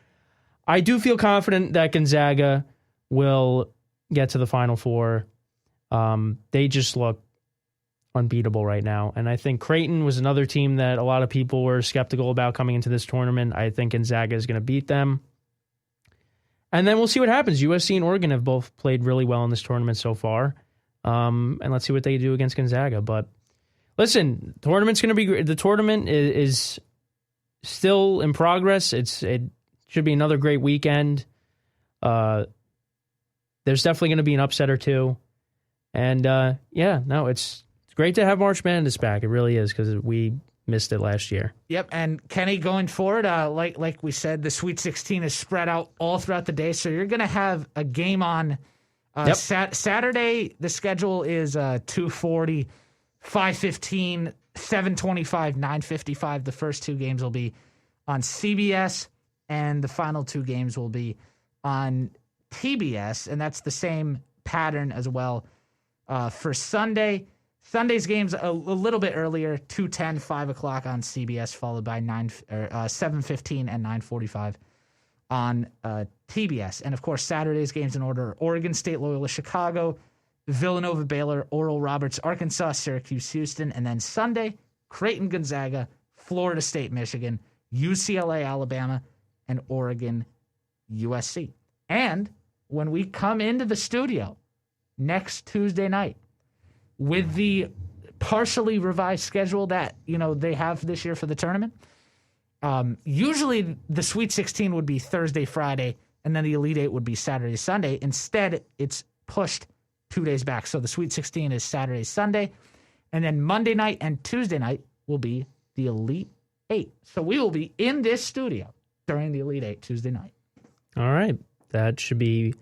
I do feel confident that Gonzaga will get to the Final Four. They just look unbeatable right now. And I think Creighton was another team that a lot of people were skeptical about coming into this tournament. I think Gonzaga is going to beat them. And then we'll see what happens. USC and Oregon have both played really well in this tournament so far. And let's see what they do against Gonzaga. But listen, the tournament is still in progress. It should be another great weekend. There's definitely going to be an upset or two. And it's great to have March Madness back. It really is, because we missed it last year. Yep, and Kenny, going forward, like we said, the Sweet 16 is spread out all throughout the day, so you're going to have a game on Saturday. The schedule is 2:40, 5:15, 7:25, 9:55. The first 2 games will be on CBS, and the final 2 games will be on TBS, and that's the same pattern as well. For Sunday, Sunday's game's a little bit earlier, 2:10, 5 o'clock on CBS, followed by 7:15 and 9:45 on TBS. And, of course, Saturday's games in order: Oregon State, Loyola, Chicago, Villanova, Baylor, Oral Roberts, Arkansas, Syracuse, Houston. And then Sunday, Creighton, Gonzaga, Florida State, Michigan, UCLA, Alabama, and Oregon, USC. And when we come into the studio next Tuesday night with the partially revised schedule that, they have this year for the tournament, usually the Sweet 16 would be Thursday, Friday, and then the Elite Eight would be Saturday, Sunday. Instead, it's pushed 2 days back. So the Sweet 16 is Saturday, Sunday, and then Monday night and Tuesday night will be the Elite Eight. So we will be in this studio during the Elite Eight Tuesday night. All right. That should be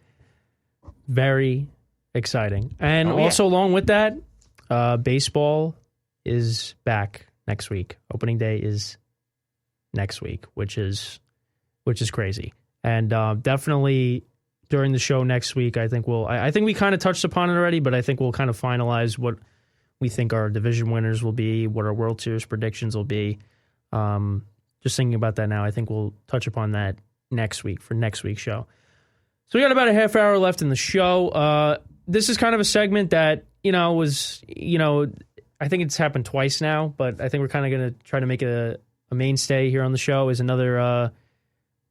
very exciting. And also along with that, baseball is back next week. Opening day is next week, which is crazy. And definitely during the show next week, I think we kind of touched upon it already, but I think we'll kind of finalize what we think our division winners will be, what our World Series predictions will be. Just thinking about that now, I think we'll touch upon that next week for next week's show. So we got about a half hour left in the show. This is kind of a segment that, I think it's happened twice now, but I think we're kind of going to try to make it a mainstay here on the show, is another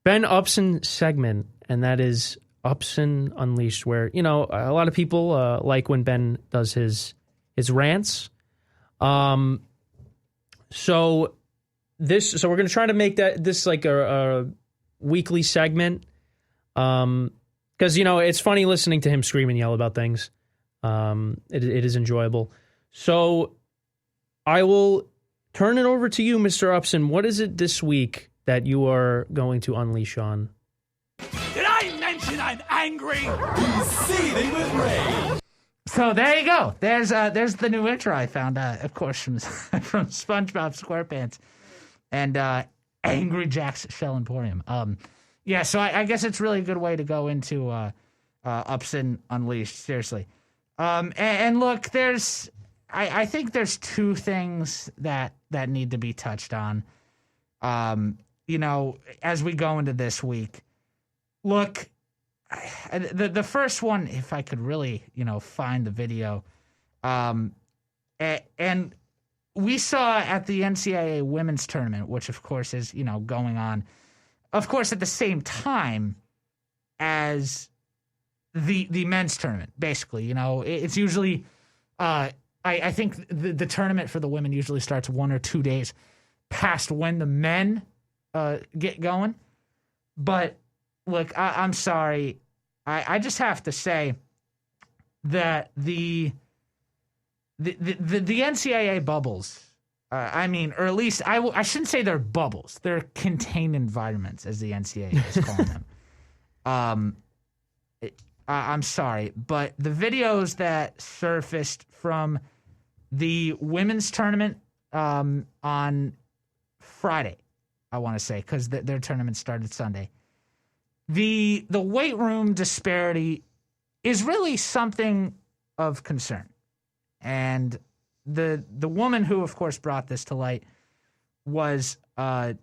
Ben Upson segment, and that is Upson Unleashed, where, a lot of people like when Ben does his rants. So we're going to try to make this like a weekly segment. Because, it's funny listening to him scream and yell about things. It is enjoyable. So I will turn it over to you, Mr. Upson. What is it this week that you are going to unleash on? Did I mention I'm angry? Seething with rage. So there you go. There's the new intro I found, of course, from SpongeBob SquarePants and Angry Jack's Shell Emporium. Yeah, so I guess it's really a good way to go into Upson Unleashed, seriously. And look, I think there's two things that need to be touched on, as we go into this week. Look, the first one, if I could really, find the video, and we saw at the NCAA women's tournament, which of course is, going on, of course, at the same time as the men's tournament, basically. It's usually, I think the tournament for the women usually starts 1 or 2 days past when the men get going. But look, I'm sorry. I just have to say that the NCAA bubbles, or at least I shouldn't say they're bubbles. They're contained environments, as the NCAA is calling them. I'm sorry, but the videos that surfaced from the women's tournament on Friday, I want to say, because their tournament started Sunday, the weight room disparity is really something of concern. And the woman who, of course, brought this to light was what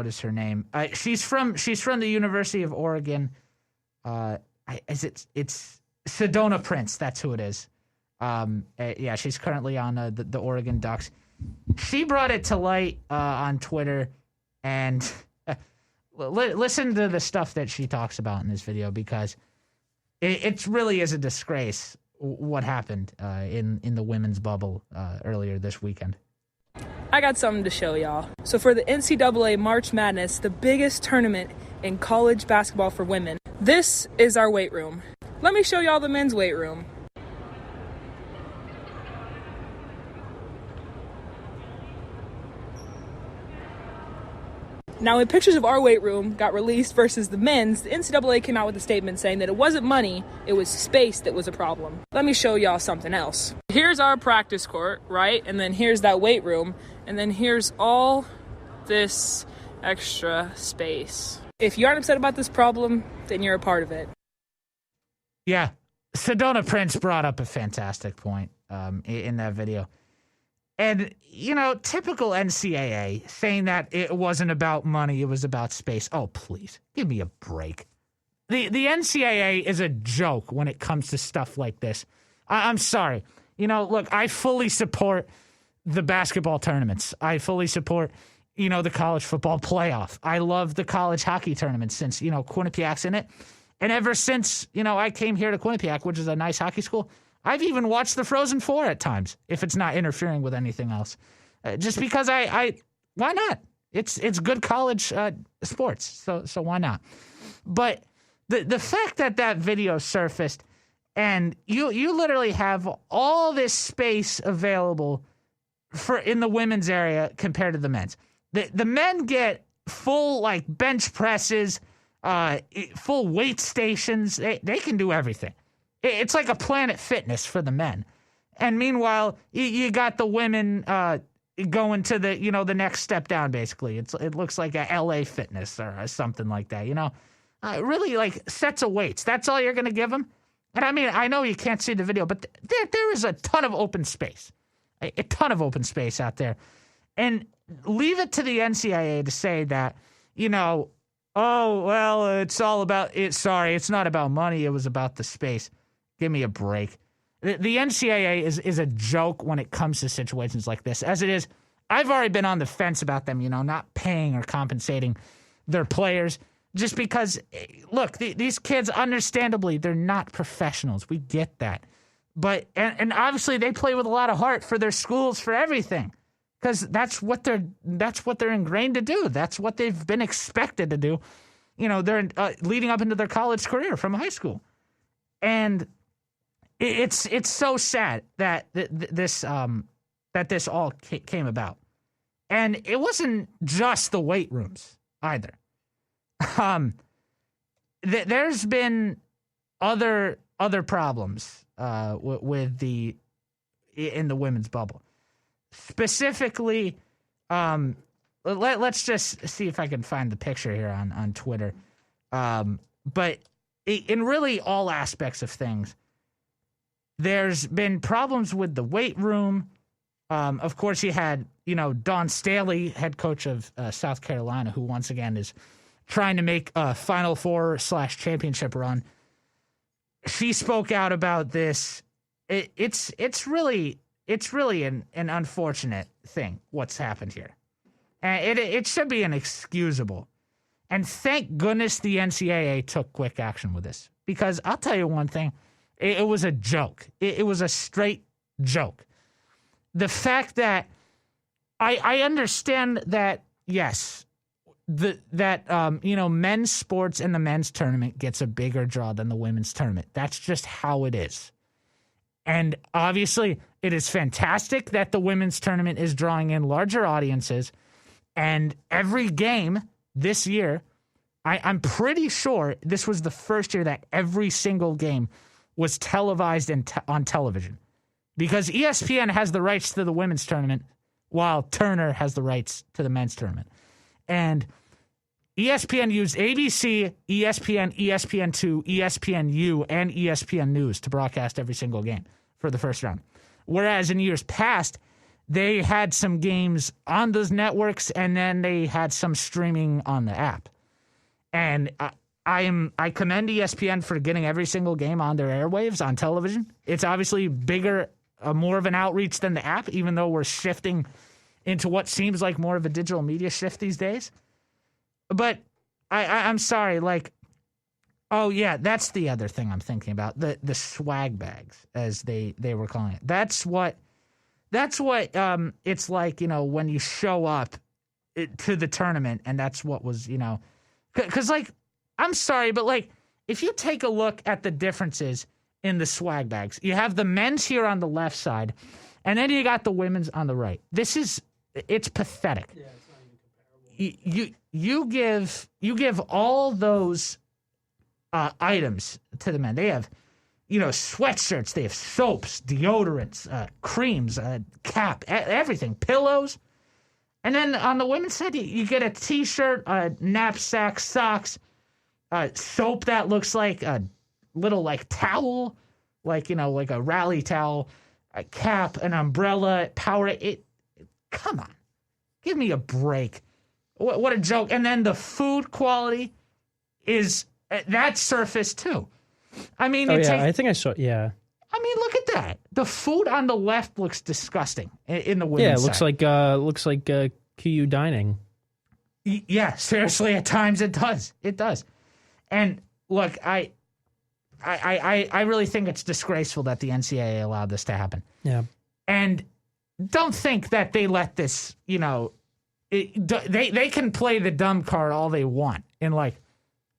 is her name? She's from the University of Oregon. It's Sedona Prince. That's who it is. Yeah, she's currently on the Oregon Ducks. She brought it to light on Twitter, and listen to the stuff that she talks about in this video, because it really is a disgrace what happened in the women's bubble earlier this weekend. I got something to show y'all. So for the NCAA March Madness, the biggest tournament in college basketball for women, this is our weight room. Let me show y'all the men's weight room. Now, when pictures of our weight room got released versus the men's, the NCAA came out with a statement saying that it wasn't money, it was space that was a problem. Let me show y'all something else. Here's our practice court, right? And then here's that weight room. And then here's all this extra space. If you aren't upset about this problem, then you're a part of it. Yeah. Sedona Prince brought up a fantastic point in that video. And, typical NCAA saying that it wasn't about money, it was about space. Oh, please, give me a break. The NCAA is a joke when it comes to stuff like this. I'm sorry. Look, I fully support the basketball tournaments. I fully support, the college football playoff. I love the college hockey tournament since, Quinnipiac's in it. And ever since, I came here to Quinnipiac, which is a nice hockey school, I've even watched the Frozen Four at times, if it's not interfering with anything else. Just because why not? It's good college sports, so why not? But the fact that video surfaced, and you literally have all this space available in the women's area compared to the men's. The men get full bench presses, full weight stations. They can do everything. It's like a Planet Fitness for the men. And meanwhile, you got the women going to the next step down, basically. It looks like a LA Fitness or something like that, really sets of weights. That's all you're going to give them? And I mean, I know you can't see the video, but there is a ton of open space. A ton of open space out there. And leave it to the NCAA to say that, oh, well, it's all about it. Sorry, it's not about money. It was about the space. Give me a break. The NCAA is a joke when it comes to situations like this. As it is, I've already been on the fence about them, not paying or compensating their players. Just because, look, these kids, understandably, they're not professionals. We get that. But, and obviously they play with a lot of heart for their schools, for everything. Because that's what they're ingrained to do. That's what they've been expected to do. They're leading up into their college career from high school. And it's so sad that this all came about. And it wasn't just the weight rooms either. There's been other problems in the women's bubble. Specifically, let's just see if I can find the picture here on Twitter. But in really all aspects of things, there's been problems with the weight room. Of course, you had, Dawn Staley, head coach of South Carolina, who once again is trying to make a Final Four / championship run. She spoke out about this. It's really an unfortunate thing what's happened here, and it should be inexcusable. And thank goodness the NCAA took quick action with this, because I'll tell you one thing, it was a joke. It was a straight joke. The fact that I understand that, yes, men's sports and the men's tournament gets a bigger draw than the women's tournament. That's just how it is. And obviously, it is fantastic that the women's tournament is drawing in larger audiences. And every game this year, I'm pretty sure this was the first year that every single game was televised on television. Because ESPN has the rights to the women's tournament, while Turner has the rights to the men's tournament. And ESPN used ABC, ESPN, ESPN2, ESPNU, and ESPN News to broadcast every single game for the first round. Whereas in years past, they had some games on those networks, and then they had some streaming on the app. And I commend ESPN for getting every single game on their airwaves on television. It's obviously bigger, more of an outreach than the app, even though we're shifting into what seems like more of a digital media shift these days. But I'm sorry, oh yeah, that's the other thing I'm thinking about. The swag bags, as they were calling it. That's what it's like, when you show up to the tournament, and that's what was, because I'm sorry, but if you take a look at the differences in the swag bags, you have the men's here on the left side, and then you got the women's on the right. It's pathetic. Yeah, it's not even comparable. You give all those items to the men. They have, sweatshirts. They have soaps, deodorants, creams, cap, everything, pillows. And then on the women's side, you get a T-shirt, a knapsack, socks, soap that looks like a little towel, like a rally towel, a cap, an umbrella, Powerade. Come on. Give me a break. What a joke. And then the food quality is that surface too. I mean, I think I saw. Yeah. I mean, look at that. The food on the left looks disgusting in the women's side. Looks like QU dining. Yeah, seriously, at times it does. It does. And look, I really think it's disgraceful that the NCAA allowed this to happen. Yeah. And don't think that they let this, they can play the dumb card all they want. And like,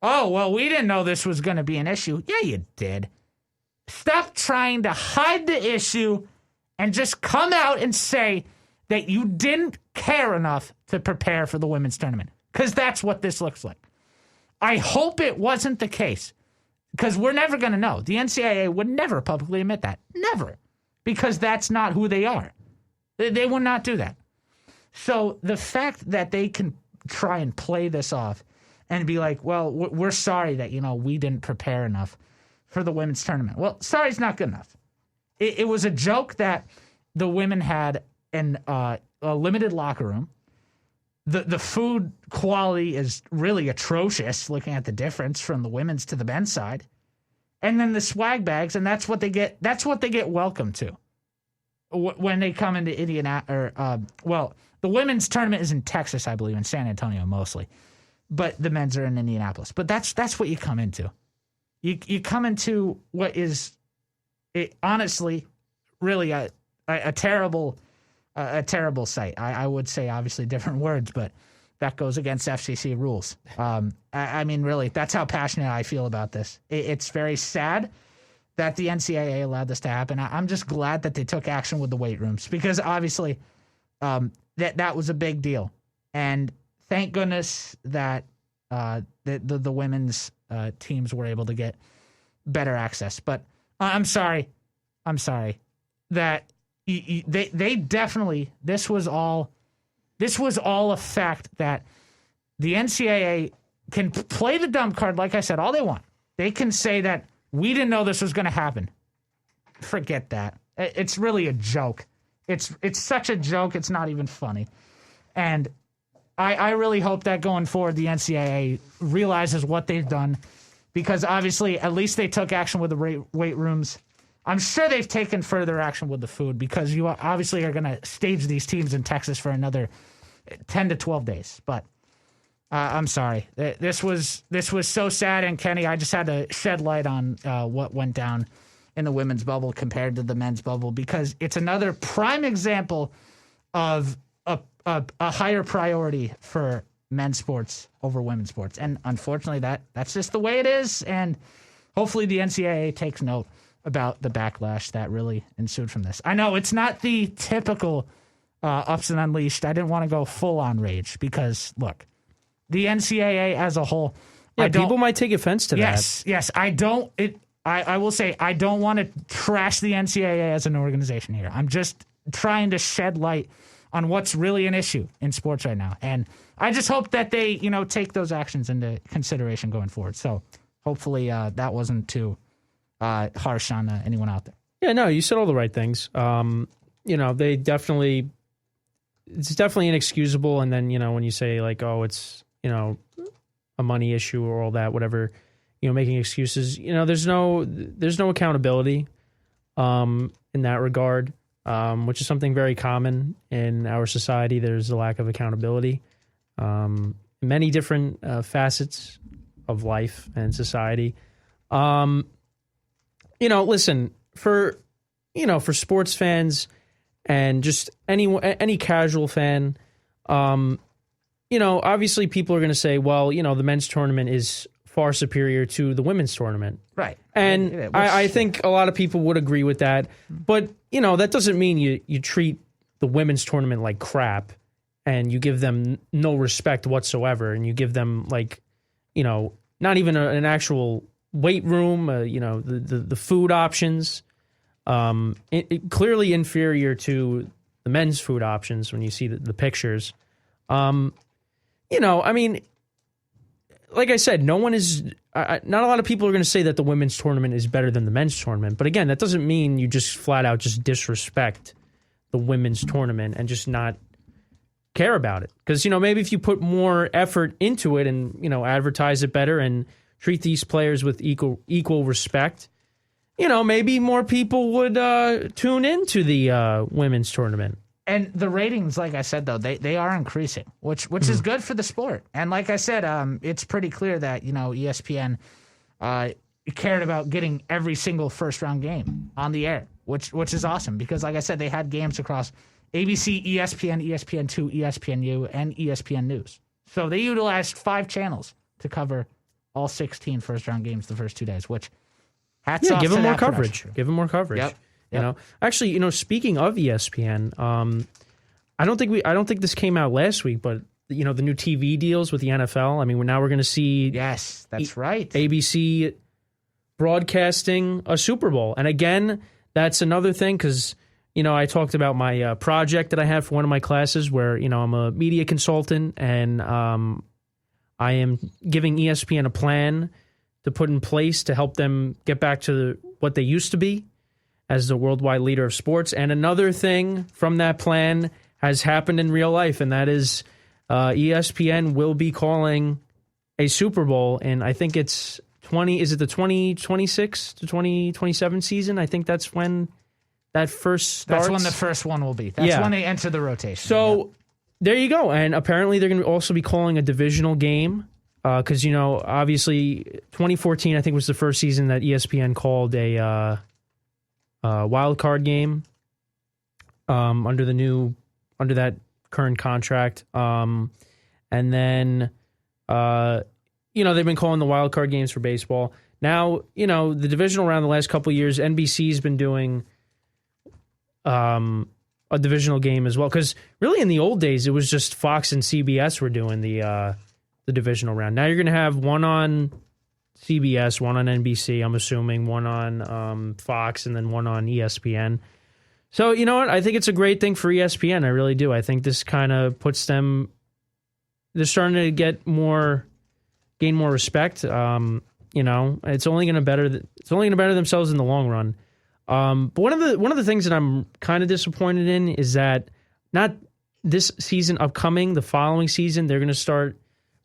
oh, well, we didn't know this was going to be an issue. Yeah, you did. Stop trying to hide the issue and just come out and say that you didn't care enough to prepare for the women's tournament. Because that's what this looks like. I hope it wasn't the case. Because we're never going to know. The NCAA would never publicly admit that. Never. Because that's not who they are. They would not do that. So the fact that they can try and play this off and be like, well, we're sorry that, we didn't prepare enough for the women's tournament. Well, sorry's not good enough. It was a joke that the women had a limited locker room. The food quality is really atrocious, looking at the difference from the women's to the men's side. And then the swag bags, and that's what they get. That's what they get welcome to when they come into Indiana. The women's tournament is in Texas, I believe, in San Antonio mostly, but the men's are in Indianapolis. But that's what you come into. You come into what is, honestly, really a terrible sight. I would say obviously different words, but that goes against FCC rules. I mean, really, that's how passionate I feel about this. It's very sad that the NCAA allowed this to happen. I'm just glad that they took action with the weight rooms because obviously that was a big deal. And thank goodness that the women's teams were able to get better access. But I'm sorry that they definitely, this was all a fact that the NCAA can play the dumb card, like I said, all they want. They can say that we didn't know this was going to happen. Forget that. It's really a joke. It's such a joke, it's not even funny. And I really hope that going forward, the NCAA realizes what they've done because obviously at least they took action with the weight rooms. I'm sure they've taken further action with the food because you obviously are going to stage these teams in Texas for another 10 to 12 days. But I'm sorry. This was so sad. And, Kenny, I just had to shed light on what went down in the women's bubble compared to the men's bubble because it's another prime example of a higher priority for men's sports over women's sports. And, unfortunately, that's just the way it is. And hopefully the NCAA takes note about the backlash that really ensued from this. I know it's not the typical ups and unleashed. I didn't want to go full on rage because, look, the NCAA as a whole. Yeah, people might take offense to that. Yes. I will say I don't want to trash the NCAA as an organization here. I'm just trying to shed light on what's really an issue in sports right now. And I just hope that they, take those actions into consideration going forward. So hopefully that wasn't too harsh on anyone out there. Yeah, no, you said all the right things. They definitely, it's definitely inexcusable. And then, when you say like, oh, it's, a money issue or all that, whatever, making excuses, there's no accountability in that regard, which is something very common in our society. There's a lack of accountability, many different facets of life and society. Listen, for sports fans and just any casual fan, obviously people are going to say, well, the men's tournament is far superior to the women's tournament. Right. And I think a lot of people would agree with that. But, that doesn't mean you treat the women's tournament like crap and you give them no respect whatsoever and you give them not even an actual weight room, the food options, clearly inferior to the men's food options when you see the pictures. like I said, no one is. Not a lot of people are going to say that the women's tournament is better than the men's tournament. But again, that doesn't mean you just flat out just disrespect the women's tournament and just not care about it. Because, maybe if you put more effort into it and, advertise it better and treat these players with equal respect, maybe more people would tune into the women's tournament. And the ratings, like I said, though, they are increasing, which is good for the sport. And like I said, it's pretty clear that, ESPN cared about getting every single first-round game on the air, which is awesome. Because, like I said, they had games across ABC, ESPN, ESPN2, ESPNU, and ESPN News. So they utilized 5 channels to cover all 16 first-round games the first 2 days, which hats off give to them more that coverage. production crew. Give them more coverage. Yep. Actually, speaking of ESPN, I don't think this came out last week, but the new TV deals with the NFL. I mean, we're going to see Yes, that's right. ABC broadcasting a Super Bowl, and again, that's another thing because I talked about my project that I had for one of my classes where I'm a media consultant and I am giving ESPN a plan to put in place to help them get back to what they used to be as the worldwide leader of sports. And another thing from that plan has happened in real life, and that is ESPN will be calling a Super Bowl, and I think it's the 2026 to 2027 season? I think that's when that first starts. That's when the first one will be. That's when they enter the rotation. So there you go. And apparently they're going to also be calling a divisional game because, obviously 2014, I think, was the first season that ESPN called a wild card game under that current contract. And then, they've been calling the wild card games for baseball. Now, the divisional round the last couple of years, NBC's been doing a divisional game as well. Because really in the old days, it was just Fox and CBS were doing the divisional round. Now you're going to have one on CBS, one on NBC, I'm assuming, one on Fox, and then one on ESPN. So, you know what? I think it's a great thing for ESPN. I really do. I think this kind of puts them... They're starting to gain more respect. It's only going to better themselves in the long run. But one of the things that I'm kind of disappointed in is that not this season upcoming, the following season, they're going to start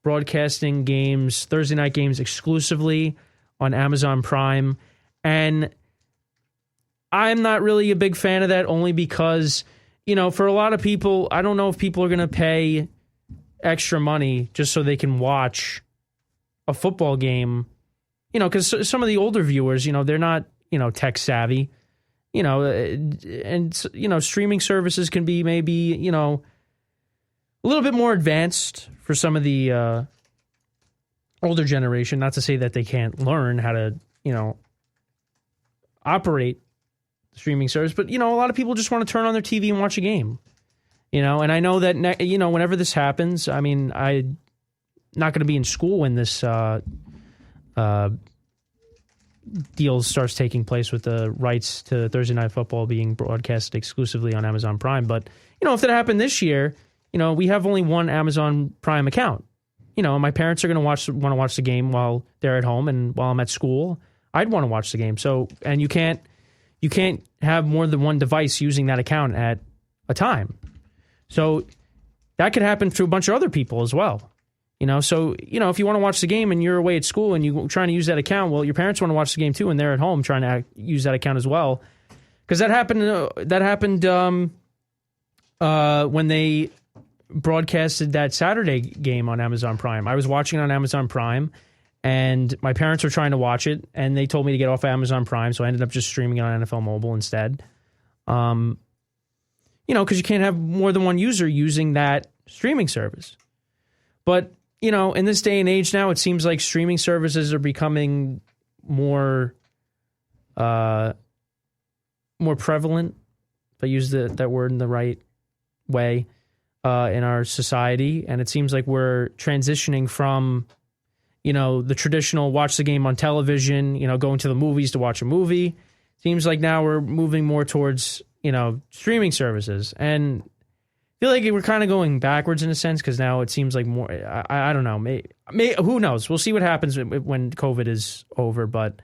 broadcasting games, Thursday night games, exclusively on Amazon Prime. And I'm not really a big fan of that, only because, for a lot of people, I don't know if people are going to pay extra money just so they can watch a football game, because some of the older viewers, they're not, tech savvy, and streaming services can be maybe, a little bit more advanced for some of the older generation. Not to say that they can't learn how to, operate streaming service, but, a lot of people just want to turn on their TV and watch a game, and I know that, whenever this happens, I mean, I'm not going to be in school when this deal starts taking place with the rights to Thursday Night Football being broadcast exclusively on Amazon Prime. But, if that happened this year, we have only one Amazon Prime account. And my parents are going to want to watch the game while they're at home, and while I'm at school, I'd want to watch the game. So, and you can't have more than one device using that account at a time. So that could happen to a bunch of other people as well. So, if you want to watch the game and you're away at school and you're trying to use that account, well, your parents want to watch the game too, and they're at home trying to use that account as well. Because that happened when they broadcasted that Saturday game on Amazon Prime. I was watching it on Amazon Prime, and my parents were trying to watch it, and they told me to get off Amazon Prime, so I ended up just streaming it on NFL Mobile instead. Because you can't have more than one user using that streaming service. But, in this day and age now, it seems like streaming services are becoming more prevalent, if I use that word in the right way, in our society. And it seems like we're transitioning from, the traditional watch the game on television, going to the movies to watch a movie. Seems like now we're moving more towards, streaming services. And feel like we're kind of going backwards in a sense because now it seems like more. I don't know. Who knows? We'll see what happens when COVID is over. But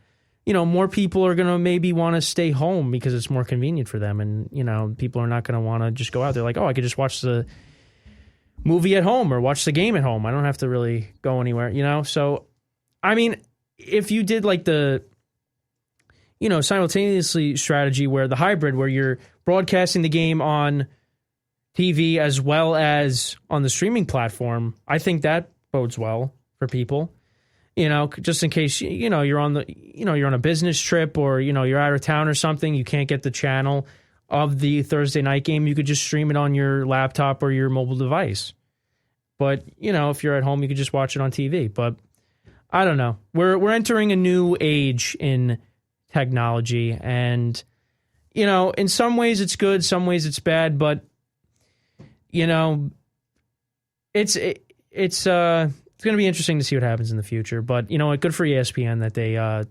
more people are going to maybe want to stay home because it's more convenient for them, and people are not going to want to just go out. They're like, I could just watch the movie at home or watch the game at home. I don't have to really go anywhere. So, I mean, if you did like the simultaneously strategy where the hybrid where you're broadcasting the game on TV as well as on the streaming platform, I think that bodes well for people. Just in case you're on you're on a business trip or you're out of town or something, you can't get the channel of the Thursday night game, you could just stream it on your laptop or your mobile device. But if you're at home, you could just watch it on TV. But I don't know. We're entering a new age in technology, and in some ways it's good, some ways it's bad, but it's going to be interesting to see what happens in the future. But good for ESPN that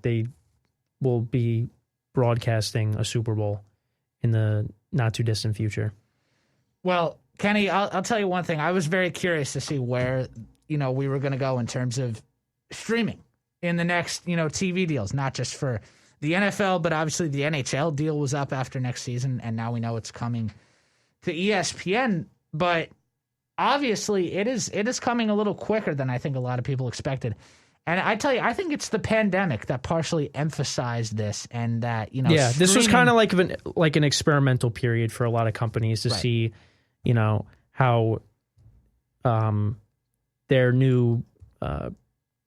they will be broadcasting a Super Bowl in the not too distant future. Well, Kenny, I'll tell you one thing. I was very curious to see where we were going to go in terms of streaming in the next TV deals, not just for the NFL, but obviously the NHL deal was up after next season, and now we know it's coming to ESPN. But obviously, it is coming a little quicker than I think a lot of people expected. And I tell you, I think it's the pandemic that partially emphasized this, and that this was kind of like an experimental period for a lot of companies to see, how their new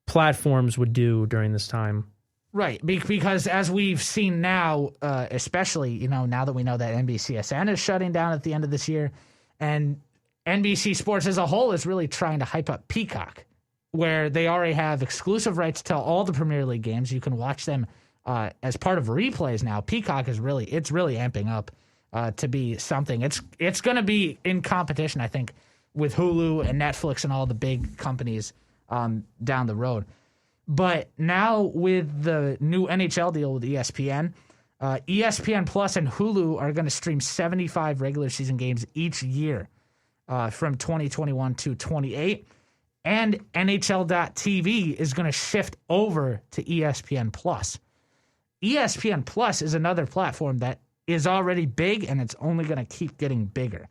platforms would do during this time. Right, because as we've seen now, especially now that we know that NBCSN is shutting down at the end of this year, and NBC Sports as a whole is really trying to hype up Peacock, where they already have exclusive rights to all the Premier League games. You can watch them as part of replays now. Peacock is really amping up to be something. It's going to be in competition, I think, with Hulu and Netflix and all the big companies down the road. But now with the new NHL deal with ESPN, ESPN Plus and Hulu are going to stream 75 regular season games each year from 2021 to 28. And NHL.TV is going to shift over to ESPN Plus. ESPN Plus is another platform that is already big, and it's only going to keep getting bigger.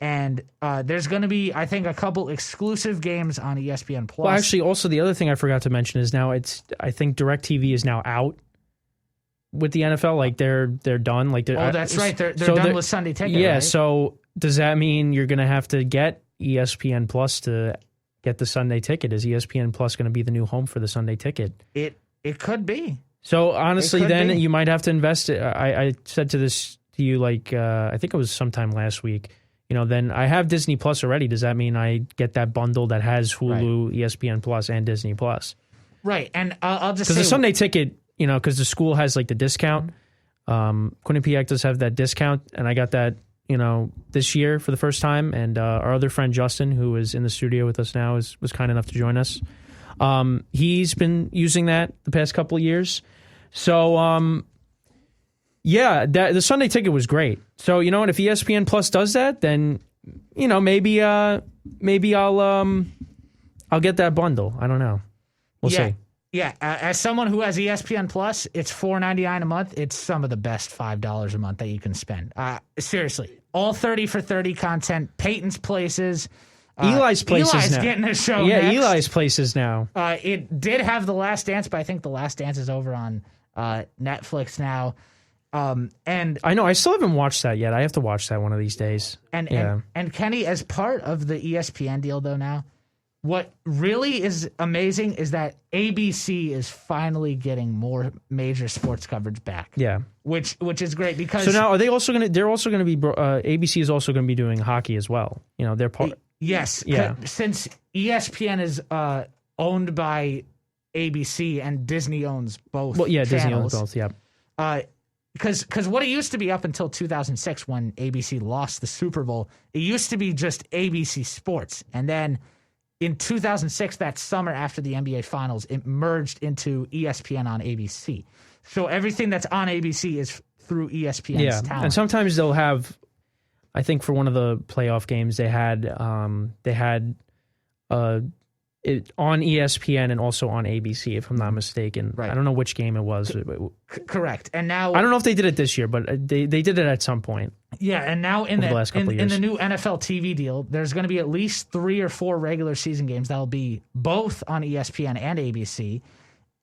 And there's going to be, I think, a couple exclusive games on ESPN Plus. Well, actually, also the other thing I forgot to mention is now I think DirecTV is now out with the NFL. Like they're done. Like that's right. They're done with Sunday Ticket. Yeah. Right? So does that mean you're going to have to get ESPN Plus to get the Sunday Ticket? Is ESPN Plus going to be the new home for the Sunday Ticket? It could be. So honestly, then you might have to invest. I said to you like I think it was sometime last week. Then I have Disney Plus already. Does that mean I get that bundle that has Hulu, ESPN Plus, and Disney Plus? Right. And I'll just say, because the Sunday Ticket, because the school has like the discount. Quinnipiac does have that discount, and I got that this year for the first time. And our other friend Justin, who is in the studio with us now, was kind enough to join us. He's been using that the past couple of years. So, the Sunday Ticket was great. So, you know what? If ESPN Plus does that, then, maybe I'll get that bundle. I don't know. We'll see. Yeah. As someone who has ESPN Plus, it's $4.99 a month. It's some of the best $5 a month that you can spend. Seriously. All 30 for 30 content. Peyton's Places. Eli's Places Eli's now. Getting a show Yeah, next. Eli's Places now. It did have The Last Dance, but I think The Last Dance is over on Netflix now. And I know I still haven't watched that yet. I have to watch that one of these days. And Kenny, as part of the ESPN deal though now, what really is amazing is that ABC is finally getting more major sports coverage back. Yeah. Which is great because so now are they also going to? They're also going to be. ABC is also going to be doing hockey as well. They're part. Yes. Yeah. Since ESPN is owned by ABC and Disney owns both. Well, yeah, channels, Disney owns both. Yeah. Because what it used to be up until 2006 when ABC lost the Super Bowl, it used to be just ABC Sports. And then in 2006, that summer after the NBA Finals, it merged into ESPN on ABC. So everything that's on ABC is through ESPN's talent. And sometimes they'll have, I think for one of the playoff games they had it on ESPN and also on ABC, if I'm not mistaken. Right. I don't know which game it was. Correct. And now I don't know if they did it this year, but they did it at some point. Yeah, and now in the last couple of in years. the new NFL TV deal, there's going to be at least 3 or 4 regular season games that'll be both on ESPN and ABC.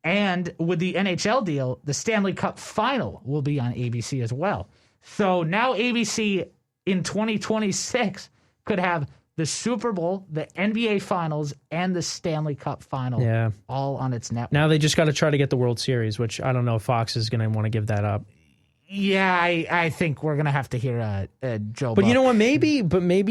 And with the NHL deal, the Stanley Cup Final will be on ABC as well. So now ABC in 2026 could have the Super Bowl, the NBA Finals, and the Stanley Cup Final all on its network. Now they just got to try to get the World Series, which I don't know if Fox is going to want to give that up. Yeah, I think we're going to have to hear Joe But Buck. you know what? Maybe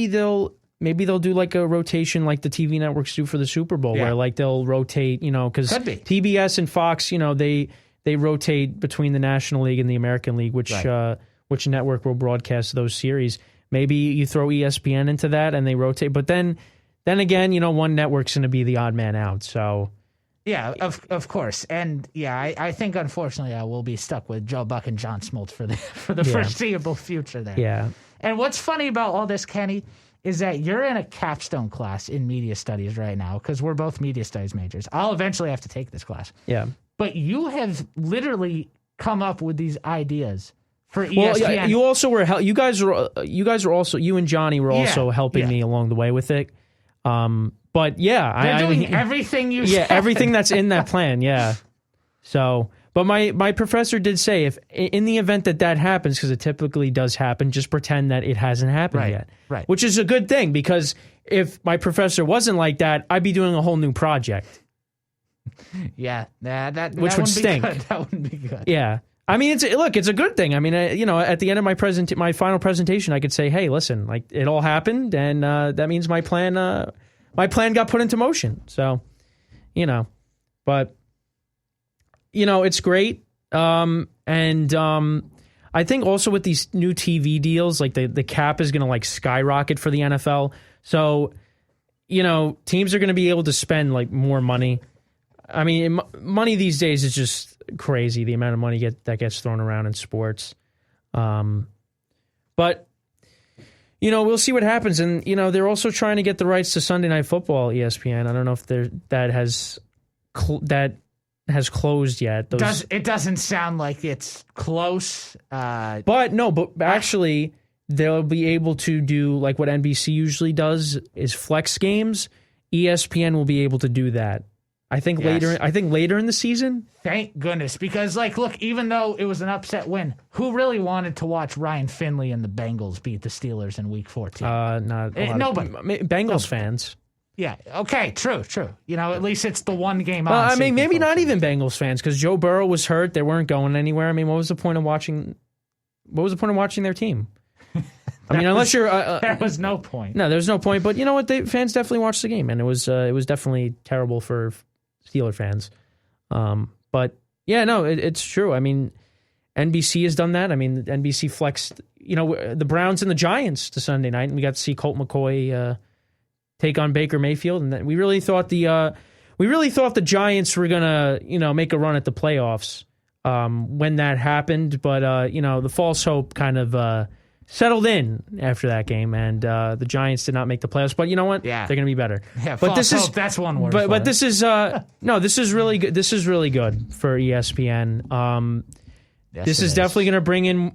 they'll do like a rotation like the TV networks do for the Super Bowl, where like they'll rotate, because TBS and Fox, they rotate between the National League and the American League, which network will broadcast those series. Maybe you throw ESPN into that and they rotate, but then again, one network's going to be the odd man out. So yeah, of course, and I think unfortunately we'll be stuck with Joe Buck and John Smoltz for the foreseeable future there. Yeah. And what's funny about all this, Kenny, is that you're in a capstone class in media studies right now because we're both media studies majors. I'll eventually have to take this class. Yeah. But you have literally come up with these ideas for ESPN. Well, yeah, you also were. You guys were also. You and Johnny were also helping me along the way with it. But yeah, They're doing everything you said. Yeah, everything that's in that plan. Yeah. So, but my professor did say if in the event that happens, because it typically does happen, just pretend that it hasn't happened yet. Right. Which is a good thing, because if my professor wasn't like that, I'd be doing a whole new project. Yeah, that which would stink. That wouldn't be good. Yeah. I mean, it's a good thing. I mean, at the end of my final presentation, I could say, hey, listen, like it all happened, and that means my plan got put into motion. So, but it's great. And I think also with these new TV deals, like the cap is going to like skyrocket for the NFL. So, teams are going to be able to spend like more money. I mean, money these days is just crazy, the amount of money that gets thrown around in sports. But, we'll see what happens. And, they're also trying to get the rights to Sunday Night Football, ESPN. I don't know if that has closed yet. It doesn't sound like it's close. But actually, they'll be able to do like what NBC usually does is flex games. ESPN will be able to do that. I think later in the season. Thank goodness, because look, even though it was an upset win, who really wanted to watch Ryan Finley and the Bengals beat the Steelers in Week 14? Nobody. Bengals fans. Yeah. Okay. True. At least it's the one game on. I mean, maybe not even Bengals fans, because Joe Burrow was hurt. They weren't going anywhere. I mean, what was the point of watching their team? I mean, unless you're there was no point. No, there's no point. But you know what? Fans definitely watched the game, and it was definitely terrible for Steeler fans. But yeah, no, it's true. I mean, NBC has done that. I mean, NBC flexed, the Browns and the Giants to Sunday night, and we got to see Colt McCoy take on Baker Mayfield, and we really thought the Giants were gonna, make a run at the playoffs when that happened. But the false hope kind of settled in after that game, and the Giants did not make the playoffs. But you know what? Yeah, they're going to be better. Yeah, but that's one word. But this is this is really good. This is really good for ESPN. Yes, this is definitely going to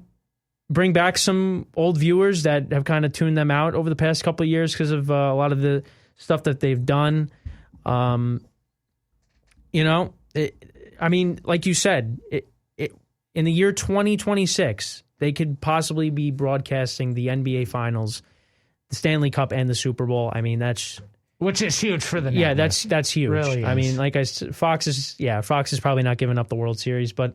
bring back some old viewers that have kind of tuned them out over the past couple of years because of a lot of the stuff that they've done. I mean, like you said, in the year 2026. They could possibly be broadcasting the NBA Finals, the Stanley Cup, and the Super Bowl. I mean, which is huge for the network. Yeah, that's huge. Really I mean, like Fox is probably not giving up the World Series, but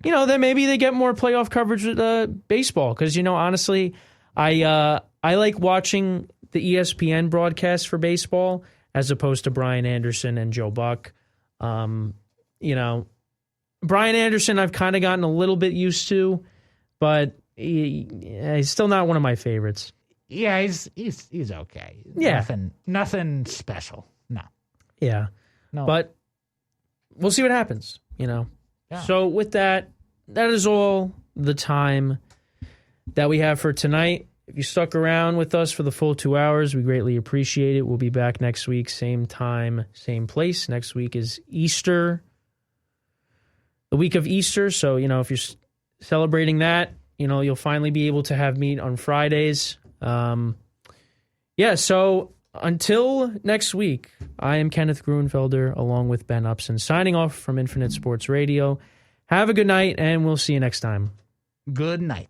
then maybe they get more playoff coverage with baseball, because honestly, I like watching the ESPN broadcast for baseball as opposed to Brian Anderson and Joe Buck. Brian Anderson, I've kind of gotten a little bit used to. But he's still not one of my favorites. Yeah, he's okay. Yeah, nothing special. No. Yeah, no. But we'll see what happens. Yeah. So with that is all the time that we have for tonight. If you stuck around with us for the full 2 hours, we greatly appreciate it. We'll be back next week, same time, same place. Next week is Easter, the week of Easter. So, if you're celebrating that, you'll finally be able to have meat on Fridays. So until next week, I am Kenneth Gruenfelder along with Ben Upson, signing off from Infinite Sports Radio. Have a good night, and we'll see you next time. Good night.